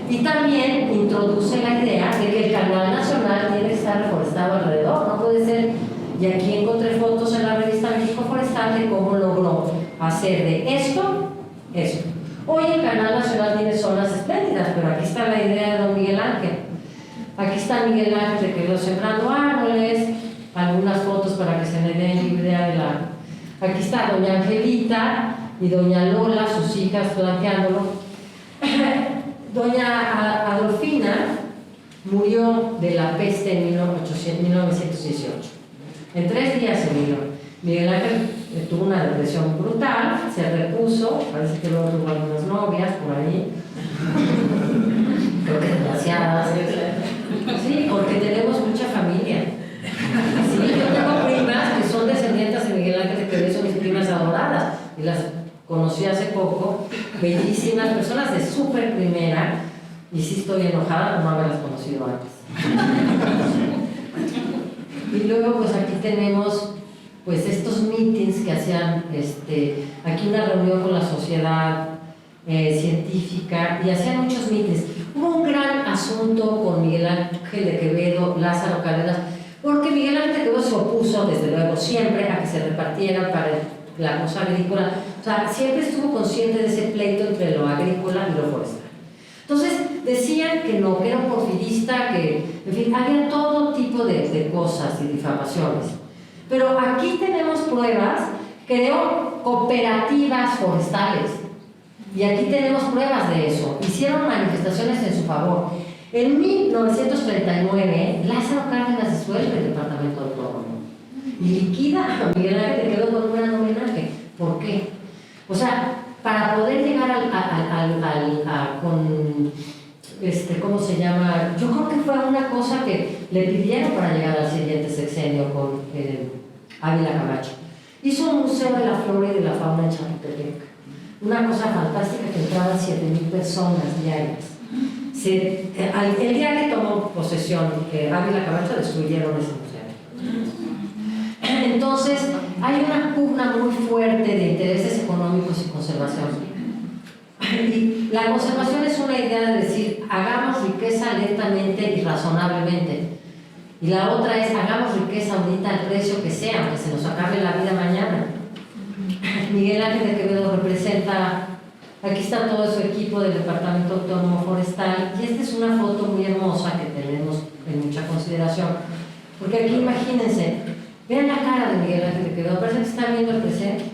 Y también introduce la idea de que el canal nacional tiene que estar reforestado alrededor. No puede ser, y aquí encontré fotos en la revista México Forestal de cómo logró hacer de esto. Hoy el canal nacional tiene zonas espléndidas, pero aquí está la idea de don Miguel Ángel. Aquí está Miguel Ángel que quedó sembrando árboles, algunas fotos para que se me den idea de la... Aquí está doña Angelita y doña Lola, sus hijas, planteándolo. Doña Adolfina murió de la peste en 1918. En 3 días se murió. Miguel Ángel tuvo una depresión brutal, se repuso, parece que luego tuvo algunas novias por ahí. Creo que demasiadas. Sí, porque tenemos mucha familia. Sí, yo tengo primas que son descendientes de Miguel Ángel de Quevedo, son mis primas adoradas, y las conocí hace poco, bellísimas personas de súper primera, y sí estoy enojada por no haberlas conocido antes. Y luego pues aquí tenemos pues estos meetings que hacían, aquí una reunión con la sociedad científica, y hacían muchos meetings. Hubo un gran asunto con Miguel Ángel de Quevedo, Lázaro Cárdenas, porque Miguel Ángel de Quevedo se opuso, desde luego, siempre a que se repartieran para la cosa agrícola. O sea, siempre estuvo consciente de ese pleito entre lo agrícola y lo forestal. Entonces, decían que no, que era un porfirista, que, en fin, había todo tipo de cosas y difamaciones. Pero aquí tenemos pruebas, creó cooperativas forestales. Y aquí tenemos pruebas de eso. Hicieron manifestaciones en su favor. En 1939, Lázaro Cárdenas disuelve el departamento autónomo y liquida a Miguel Ángel de Quevedo con un gran homenaje. ¿Por qué? O sea, para poder llegar ¿cómo se llama? Yo creo que fue una cosa que le pidieron para llegar al siguiente sexenio con Ávila Camacho. Hizo un museo de la flora y de la fauna en Chapultepec. Una cosa fantástica que entraban 7,000 personas diarias. El día que tomó posesión Ávila Camacho, destruyeron ese museo. Entonces, hay una pugna muy fuerte de intereses económicos y conservación. Y la conservación es una idea de decir, hagamos riqueza lentamente y razonablemente. Y la otra es, hagamos riqueza ahorita al precio que sea, aunque se nos acabe la vida mañana. Miguel Ángel de Quevedo representa, aquí está todo su equipo del Departamento Autónomo Forestal, y esta es una foto muy hermosa que tenemos en mucha consideración, porque aquí imagínense, vean la cara de Miguel Ángel de Quevedo, parece que está viendo el presente.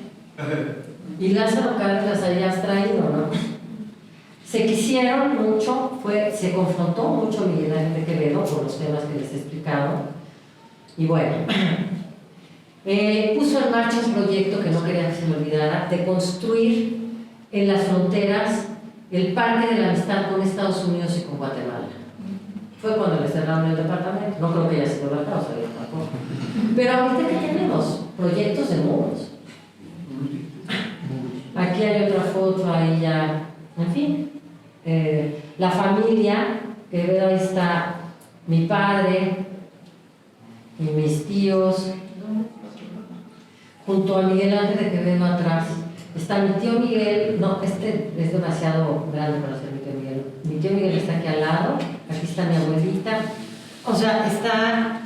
Y Lázaro Cárdenas allá abstraído, ¿no? Se quisieron mucho, se confrontó mucho Miguel Ángel de Quevedo por los temas que les he explicado, y bueno, puso en marcha un proyecto que no quería que se me olvidara, de construir en las fronteras el Parque de la Amistad con Estados Unidos y con Guatemala. Fue cuando le cerraron el departamento, no creo que haya sido la causa, tampoco. Pero ahorita que tenemos proyectos de muros. Aquí hay otra foto, ahí ya, en fin, la familia, que veo ahí está mi padre y mis tíos, junto a Miguel Ángel de Quevedo atrás. Está mi tío Miguel, no, este es demasiado grande para ser mi tío Miguel. Mi tío Miguel está aquí al lado, aquí está mi abuelita. O sea, está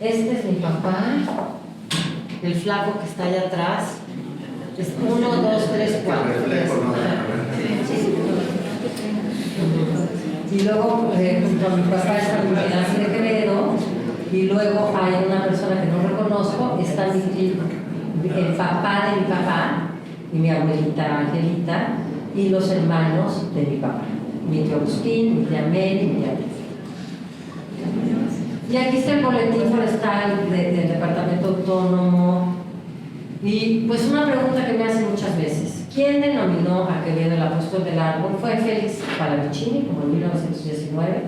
este es mi papá, el flaco que está allá atrás. Es 1, 2, 3, 4. Y luego, junto a mi papá está Miguel Ángel de Quevedo, y luego hay una persona que no reconozco, está el papá de mi papá y mi abuelita Angelita y los hermanos de mi papá, mi tío Agustín, mi tía Mary y mi tía Liz. Y aquí está el boletín forestal del Departamento Autónomo. Y pues una pregunta que me hacen muchas veces: ¿quién denominó a Quevedo el apóstol del árbol? Fue Félix Pallavicini, como en 1919,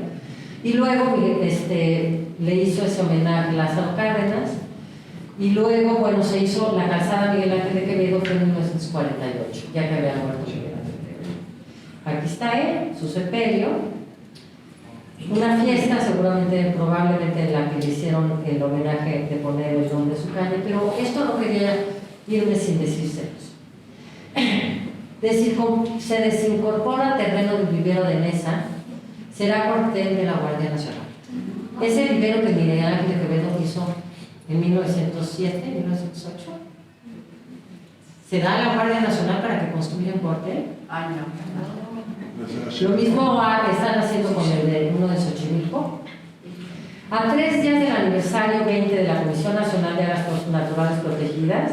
y luego le hizo ese homenaje a Lázaro Cárdenas, y luego, bueno, se hizo la calzada Miguel Ángel de Quevedo, fue en 1948, ya que había muerto Miguel Ángel de Quevedo. Aquí está él, su sepelio. Una fiesta, seguramente, probablemente en la que le hicieron el homenaje de poner el nombre de su calle, pero esto no quería irme sin decírselos. Se desincorpora terreno del vivero de Nesa, será cuartel de la Guardia Nacional. Ese vivero que Miguel Ángel de Quevedo hizo en 1907, 1908, ¿será la Guardia Nacional para que construya un cuartel? Ay, no. Lo mismo están haciendo con el de uno de Xochimilco. A 3 días del aniversario 20 de la Comisión Nacional de Áreas Naturales Protegidas,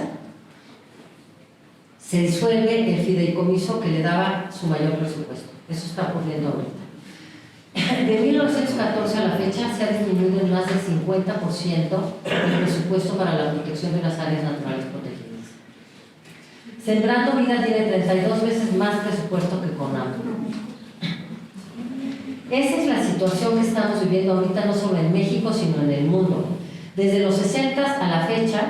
se disuelve el fideicomiso que le daba su mayor presupuesto. Eso está ocurriendo ahorita. De 1914 a la fecha se ha disminuido en más del 50% el presupuesto para la protección de las áreas naturales protegidas. Sembrando Vida tiene 32 veces más presupuesto que CONAPO. Esa es la situación que estamos viviendo ahorita, no solo en México, sino en el mundo. Desde los 60 a la fecha,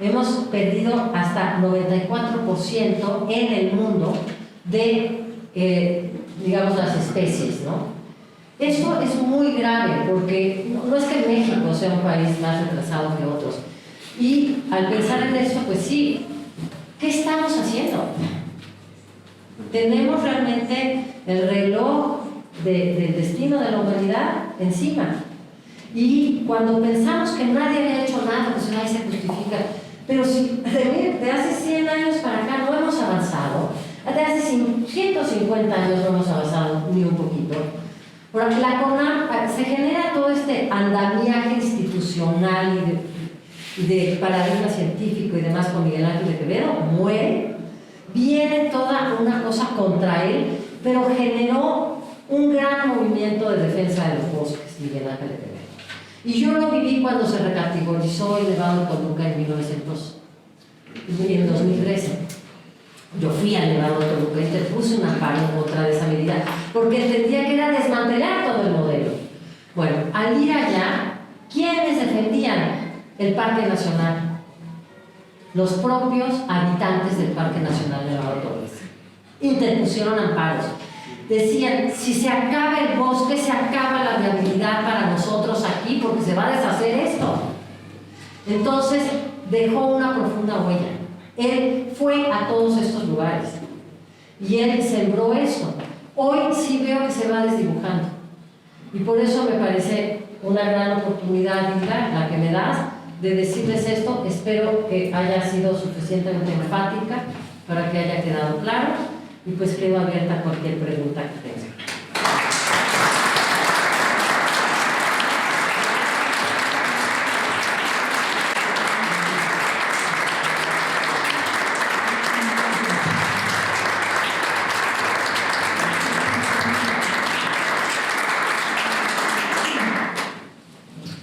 hemos perdido hasta 94% en el mundo de, digamos, las especies, ¿no? Esto es muy grave porque no es que México sea un país más retrasado que otros. Y al pensar en esto, pues sí, ¿qué estamos haciendo? Tenemos realmente el reloj del destino de la humanidad encima. Y cuando pensamos que nadie había hecho nada, pues nadie se justifica. Pero si de hace 100 años para acá no hemos avanzado, de hace 150 años no hemos avanzado ni un poquito. Por la CONAP se genera todo este andamiaje institucional y de paradigma científico y demás con Miguel Ángel de Quevedo, muere, viene toda una cosa contra él, pero generó un gran movimiento de defensa de los bosques, Miguel Ángel de Quevedo. Y yo lo viví cuando se recategorizó el Nevado de Toluca en 2013. Yo fui al Nevado de Toluca y te puse un amparo en contra de esa medida, porque entendía que era desmantelar todo el modelo. Bueno, al ir allá, ¿quiénes defendían el Parque Nacional? Los propios habitantes del Parque Nacional de Nevado de Toluca. Interpusieron amparos. Decían, si se acaba el bosque, se acaba la viabilidad para nosotros aquí, porque se va a deshacer esto. Entonces, dejó una profunda huella. Él fue a todos estos lugares y él sembró esto. Hoy sí veo que se va desdibujando. Y por eso me parece una gran oportunidad, Hilda, la que me das, de decirles esto. Espero que haya sido suficientemente enfática para que haya quedado claro. Y pues quedo abierta a cualquier pregunta que tengan.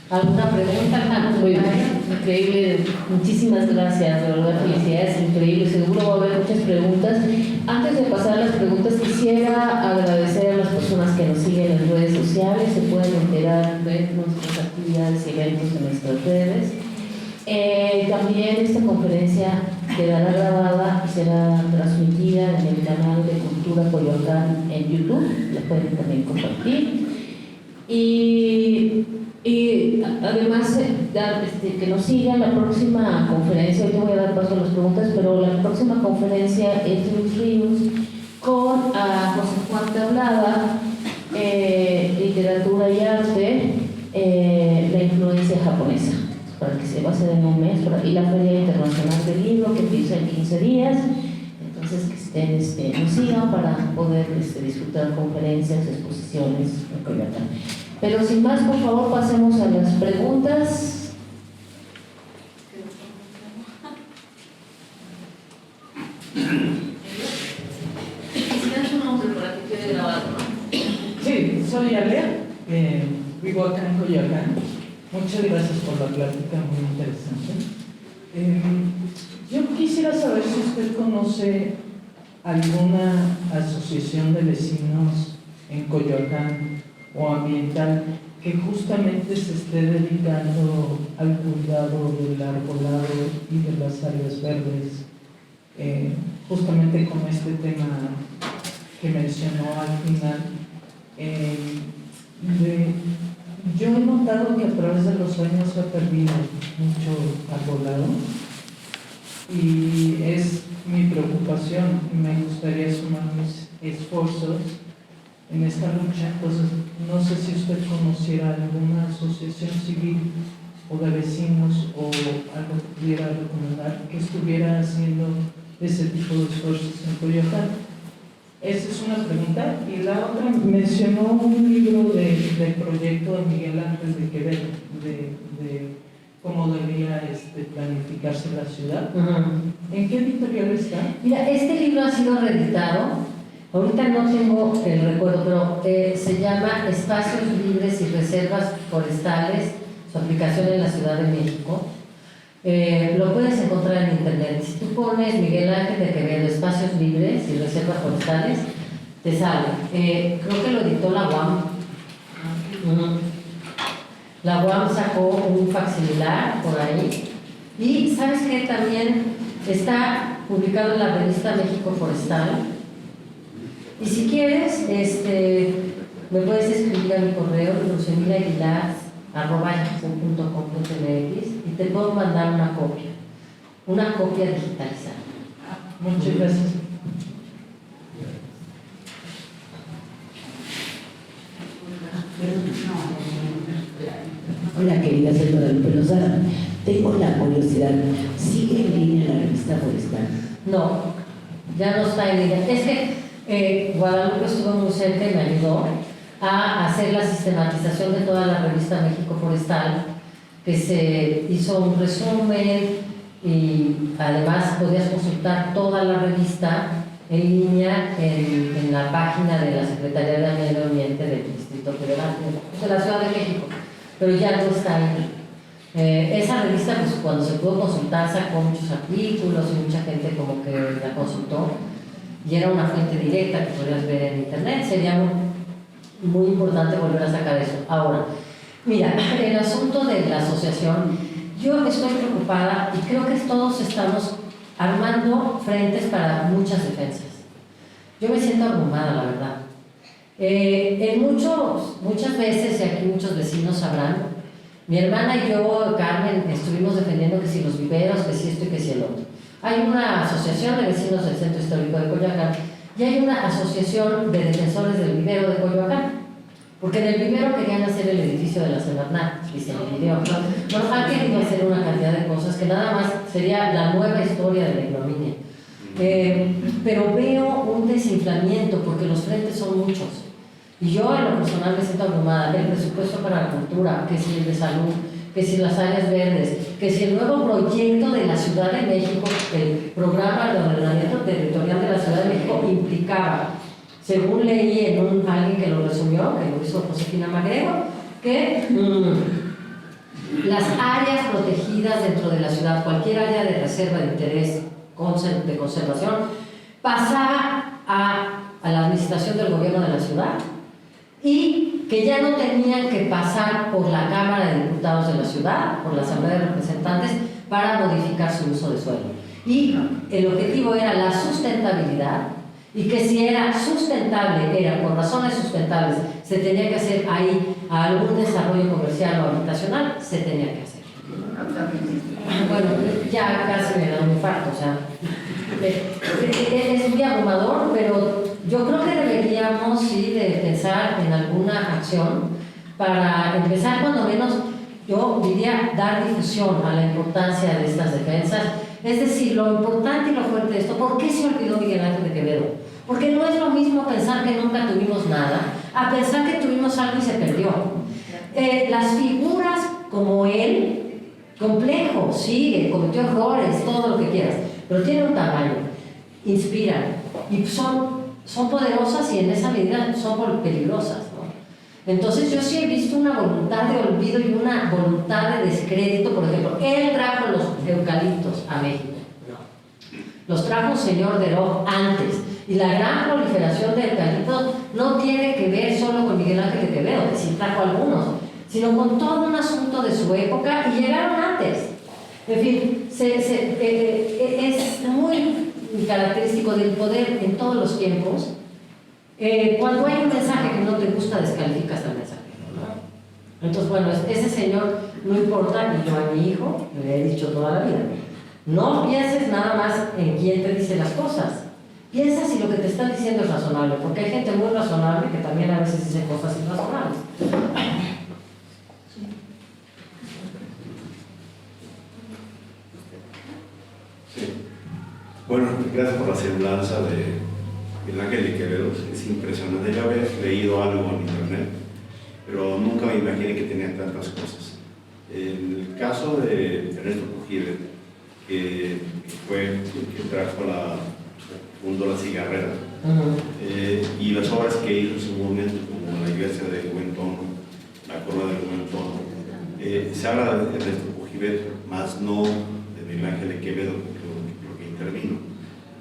¿Alguna pregunta? Muy bien, increíble, muchísimas gracias, de verdad, felicidades, increíble, seguro va a haber muchas preguntas. Antes de pasar a las preguntas, quisiera agradecer a las personas que nos siguen en redes sociales, se pueden enterar de nuestras actividades y eventos en nuestras redes. También esta conferencia quedará grabada y será transmitida en el canal de Cultura Coyoacán en YouTube, la pueden también compartir. Y además, que nos sigan la próxima conferencia. Hoy te voy a dar paso a las preguntas, pero la próxima conferencia es Luis Ríos con José Juan Tablada, literatura y arte, la influencia japonesa, para que se va a hacer en un mes, y la Feria Internacional del Libro, que empieza en 15 días. Entonces, que ustedes nos sigan para poder disfrutar conferencias, exposiciones en Coyoacán. Pero sin más, por favor, pasemos a las preguntas. ¿Tienes un nombre para que quede grabado? Sí, soy Alea, vivo acá en Coyoacán. Muchas gracias por la plática, muy interesante. Yo quisiera saber si usted conoce alguna asociación de vecinos en Coyoacán o ambiental que justamente se esté dedicando al cuidado del arbolado y de las áreas verdes, justamente con este tema que mencionó al final. Yo he notado que a través de los años se ha perdido mucho arbolado y es mi preocupación y me gustaría sumar mis esfuerzos en esta lucha. Entonces, no sé si usted conociera alguna asociación civil o de vecinos o algo que pudiera recomendar que estuviera haciendo ese tipo de esfuerzos en Coyoacán. Esa es una pregunta. Y la otra, mencionó un libro del proyecto de Miguel Ángel de Quevedo, de cómo debía planificarse la ciudad. ¿En qué editorial está? Mira, este libro ha sido reeditado. Ahorita no tengo el recuerdo, pero se llama Espacios Libres y Reservas Forestales, su aplicación en la Ciudad de México. Lo puedes encontrar en internet. Si tú pones Miguel Ángel de Quevedo, Espacios Libres y Reservas Forestales, te sale. Creo que lo editó la UAM. La UAM sacó un facsimilar por ahí. Y ¿sabes qué? También está publicado en la revista México Forestal. Y si quieres, me puedes escribir a mi correo, lucemilaguilar@yahoo.com.mx, y te puedo mandar una copia digitalizada. Muchas gracias. Hola, querida, soy Guadalupe Lozada. Tengo la curiosidad, ¿sigue en línea la revista Forestal? No, ya no está en línea. Es que Guadalupe estuvo muy cerca y me ayudó a hacer la sistematización de toda la revista México Forestal, que se hizo un resumen y además podías consultar toda la revista en línea en la página de la Secretaría de Medio Ambiente del Distrito Federal de la Ciudad de México, pero ya no está ahí. Esa revista, pues cuando se pudo consultar, sacó muchos artículos y mucha gente como que la consultó y era una fuente directa que podrías ver en internet. Sería muy importante volver a sacar eso. Ahora, mira, el asunto de la asociación, yo estoy preocupada y creo que todos estamos armando frentes para muchas defensas. Yo me siento abrumada, la verdad. Muchas veces, y aquí muchos vecinos sabrán, mi hermana y yo, Carmen, estuvimos defendiendo que si los viveros, que si esto y que si el otro. Hay una asociación de vecinos del Centro Histórico de Coyoacán y hay una asociación de defensores del vivero de Coyoacán, porque en el vivero querían hacer el edificio de la Semarnat, y se dividió. Bueno, han querido hacer una cantidad de cosas que nada más sería la nueva historia de la ignominia. Pero veo un desinflamiento porque los frentes son muchos. Y yo en lo personal me siento abrumada. El presupuesto para la cultura, que si el de salud, que si las áreas verdes, que si el nuevo proyecto de la Ciudad de México, el programa de ordenamiento territorial de la Ciudad de México implicaba, según leí en alguien que lo resumió, que lo hizo Josefina Magrego, que las áreas protegidas dentro de la ciudad, cualquier área de reserva de interés de conservación, pasaba a la administración del gobierno de la ciudad y que ya no tenían que pasar por la Cámara de Diputados de la ciudad, por la Asamblea de Representantes, para modificar su uso de suelo. Y el objetivo era la sustentabilidad, y que si era sustentable, era por razones sustentables, se tenía que hacer ahí algún desarrollo comercial o habitacional, se tenía que hacer. Bueno, ya casi me da un infarto, o sea, es muy abrumador, pero yo creo que deberíamos sí de pensar en alguna acción para empezar, cuando menos, yo diría, dar difusión a la importancia de estas defensas. Es decir, lo importante y lo fuerte de esto. ¿Por qué se olvidó Miguel Ángel de Quevedo? Porque no es lo mismo pensar que nunca tuvimos nada a pensar que tuvimos algo y se perdió. Las figuras como él, complejo, sí, cometió errores, todo lo que quieras, pero tiene un tamaño, inspiran y son poderosas y en esa medida son peligrosas, ¿no? Entonces yo sí he visto una voluntad de olvido y una voluntad de descrédito. Por ejemplo, él trajo los eucaliptos a México. No. Los trajo un señor de Ro antes. Y la gran proliferación de eucaliptos no tiene que ver solo con Miguel Ángel de Quevedo, que sí trajo algunos, sino con todo un asunto de su época y llegaron antes. En fin, es muy característico del poder en todos los tiempos. Cuando hay un mensaje que no te gusta, descalificas al mensajero, ¿no? Entonces, bueno, ese señor no importa, y yo a mi hijo le he dicho toda la vida, no pienses nada más en quién te dice las cosas. Piensa si lo que te están diciendo es razonable, porque hay gente muy razonable que también a veces dice cosas irrazonables. Sí. Bueno, gracias por la semblanza de Miguel Ángel de Quevedo. Es impresionante. Yo había leído algo en internet, pero nunca me imaginé que tenía tantas cosas. En el caso de Ernesto Pujive, que fundó la cigarrera, y las obras que hizo en su momento, como la iglesia de buen tono, la corona del buen tono, se habla de Ernesto Pujive, más no de Miguel Ángel de Quevedo, lo que intervino.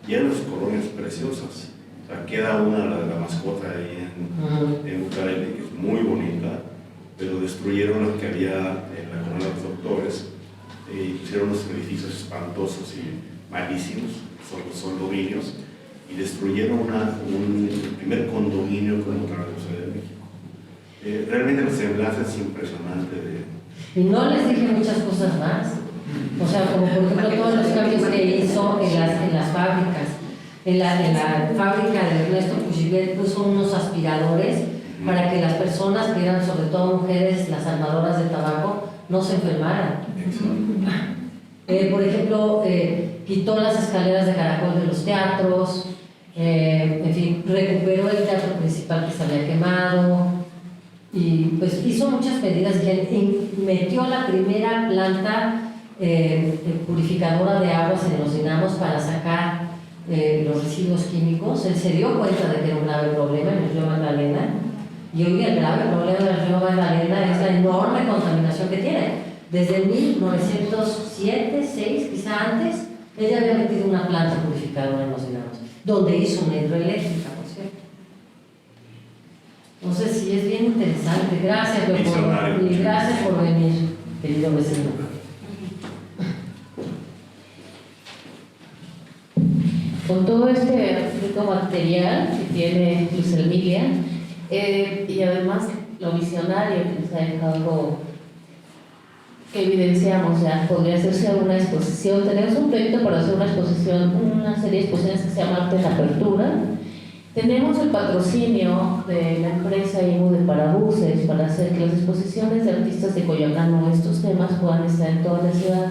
Y eran las colonias preciosas. O sea, queda una, la mascota ahí en Bucareli, que es muy bonita, pero destruyeron lo que había en la corona de los doctores y pusieron unos edificios espantosos y malísimos, son dominios, y destruyeron un primer condominio como para la Ciudad de México. Realmente la semblanza es impresionante. Y no les dije muchas cosas más. O sea, como por ejemplo todos los cambios que hizo en las fábricas. En la fábrica de Ernesto Pujive puso unos aspiradores para que las personas que eran sobre todo mujeres, las armadoras de tabaco, no se enfermaran. Por ejemplo, quitó las escaleras de caracol de los teatros, en fin, recuperó el teatro principal que se había quemado y pues hizo muchas medidas. Metió la primera planta purificadora de aguas en los dinamos para sacar los residuos químicos. Él se dio cuenta de que era un grave problema en el río Magdalena, y hoy el grave problema del río Magdalena es la enorme contaminación que tiene. Desde 1907, 6, quizá antes, ella había metido una planta purificadora en los dinamos, donde hizo una hidroeléctrica, por cierto. Entonces sí, es bien interesante. Gracias, doctor, y gracias por venir, querido vecino. Con todo este rico material que tiene Luz Emilia, y además lo visionario que nos ha dejado, que evidenciamos ya, podría hacerse una exposición. Tenemos un proyecto para hacer una exposición, una serie de exposiciones que se llama Arte en Apertura. Tenemos el patrocinio de la empresa IMU de Parabuses para hacer que las exposiciones de artistas de Coyoacán o estos temas puedan estar en toda la ciudad.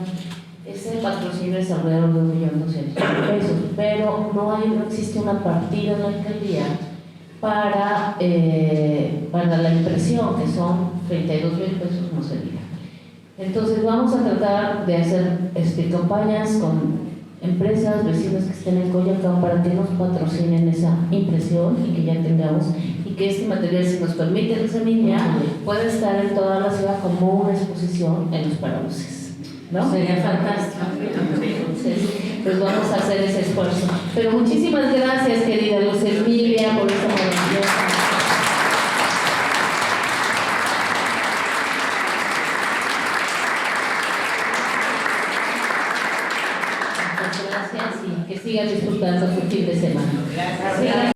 Ese patrocinio es alrededor de 1.200.000 pesos, pero no existe una partida en la alcaldía para la impresión, que son 32.000 pesos, no sería. Entonces vamos a tratar de hacer campañas con empresas, vecinos que estén en Coyoacán para que nos patrocinen esa impresión y que ya tengamos, y que este material, si nos permite Luz Emilia, pueda estar en toda la ciudad como una exposición en los parabuses, ¿no? Sería fantástico. Entonces, pues vamos a hacer ese esfuerzo. Pero muchísimas gracias, querida Luz Emilia, por esta maravillosa. Muchas gracias y que sigan disfrutando su fin de semana. Gracias.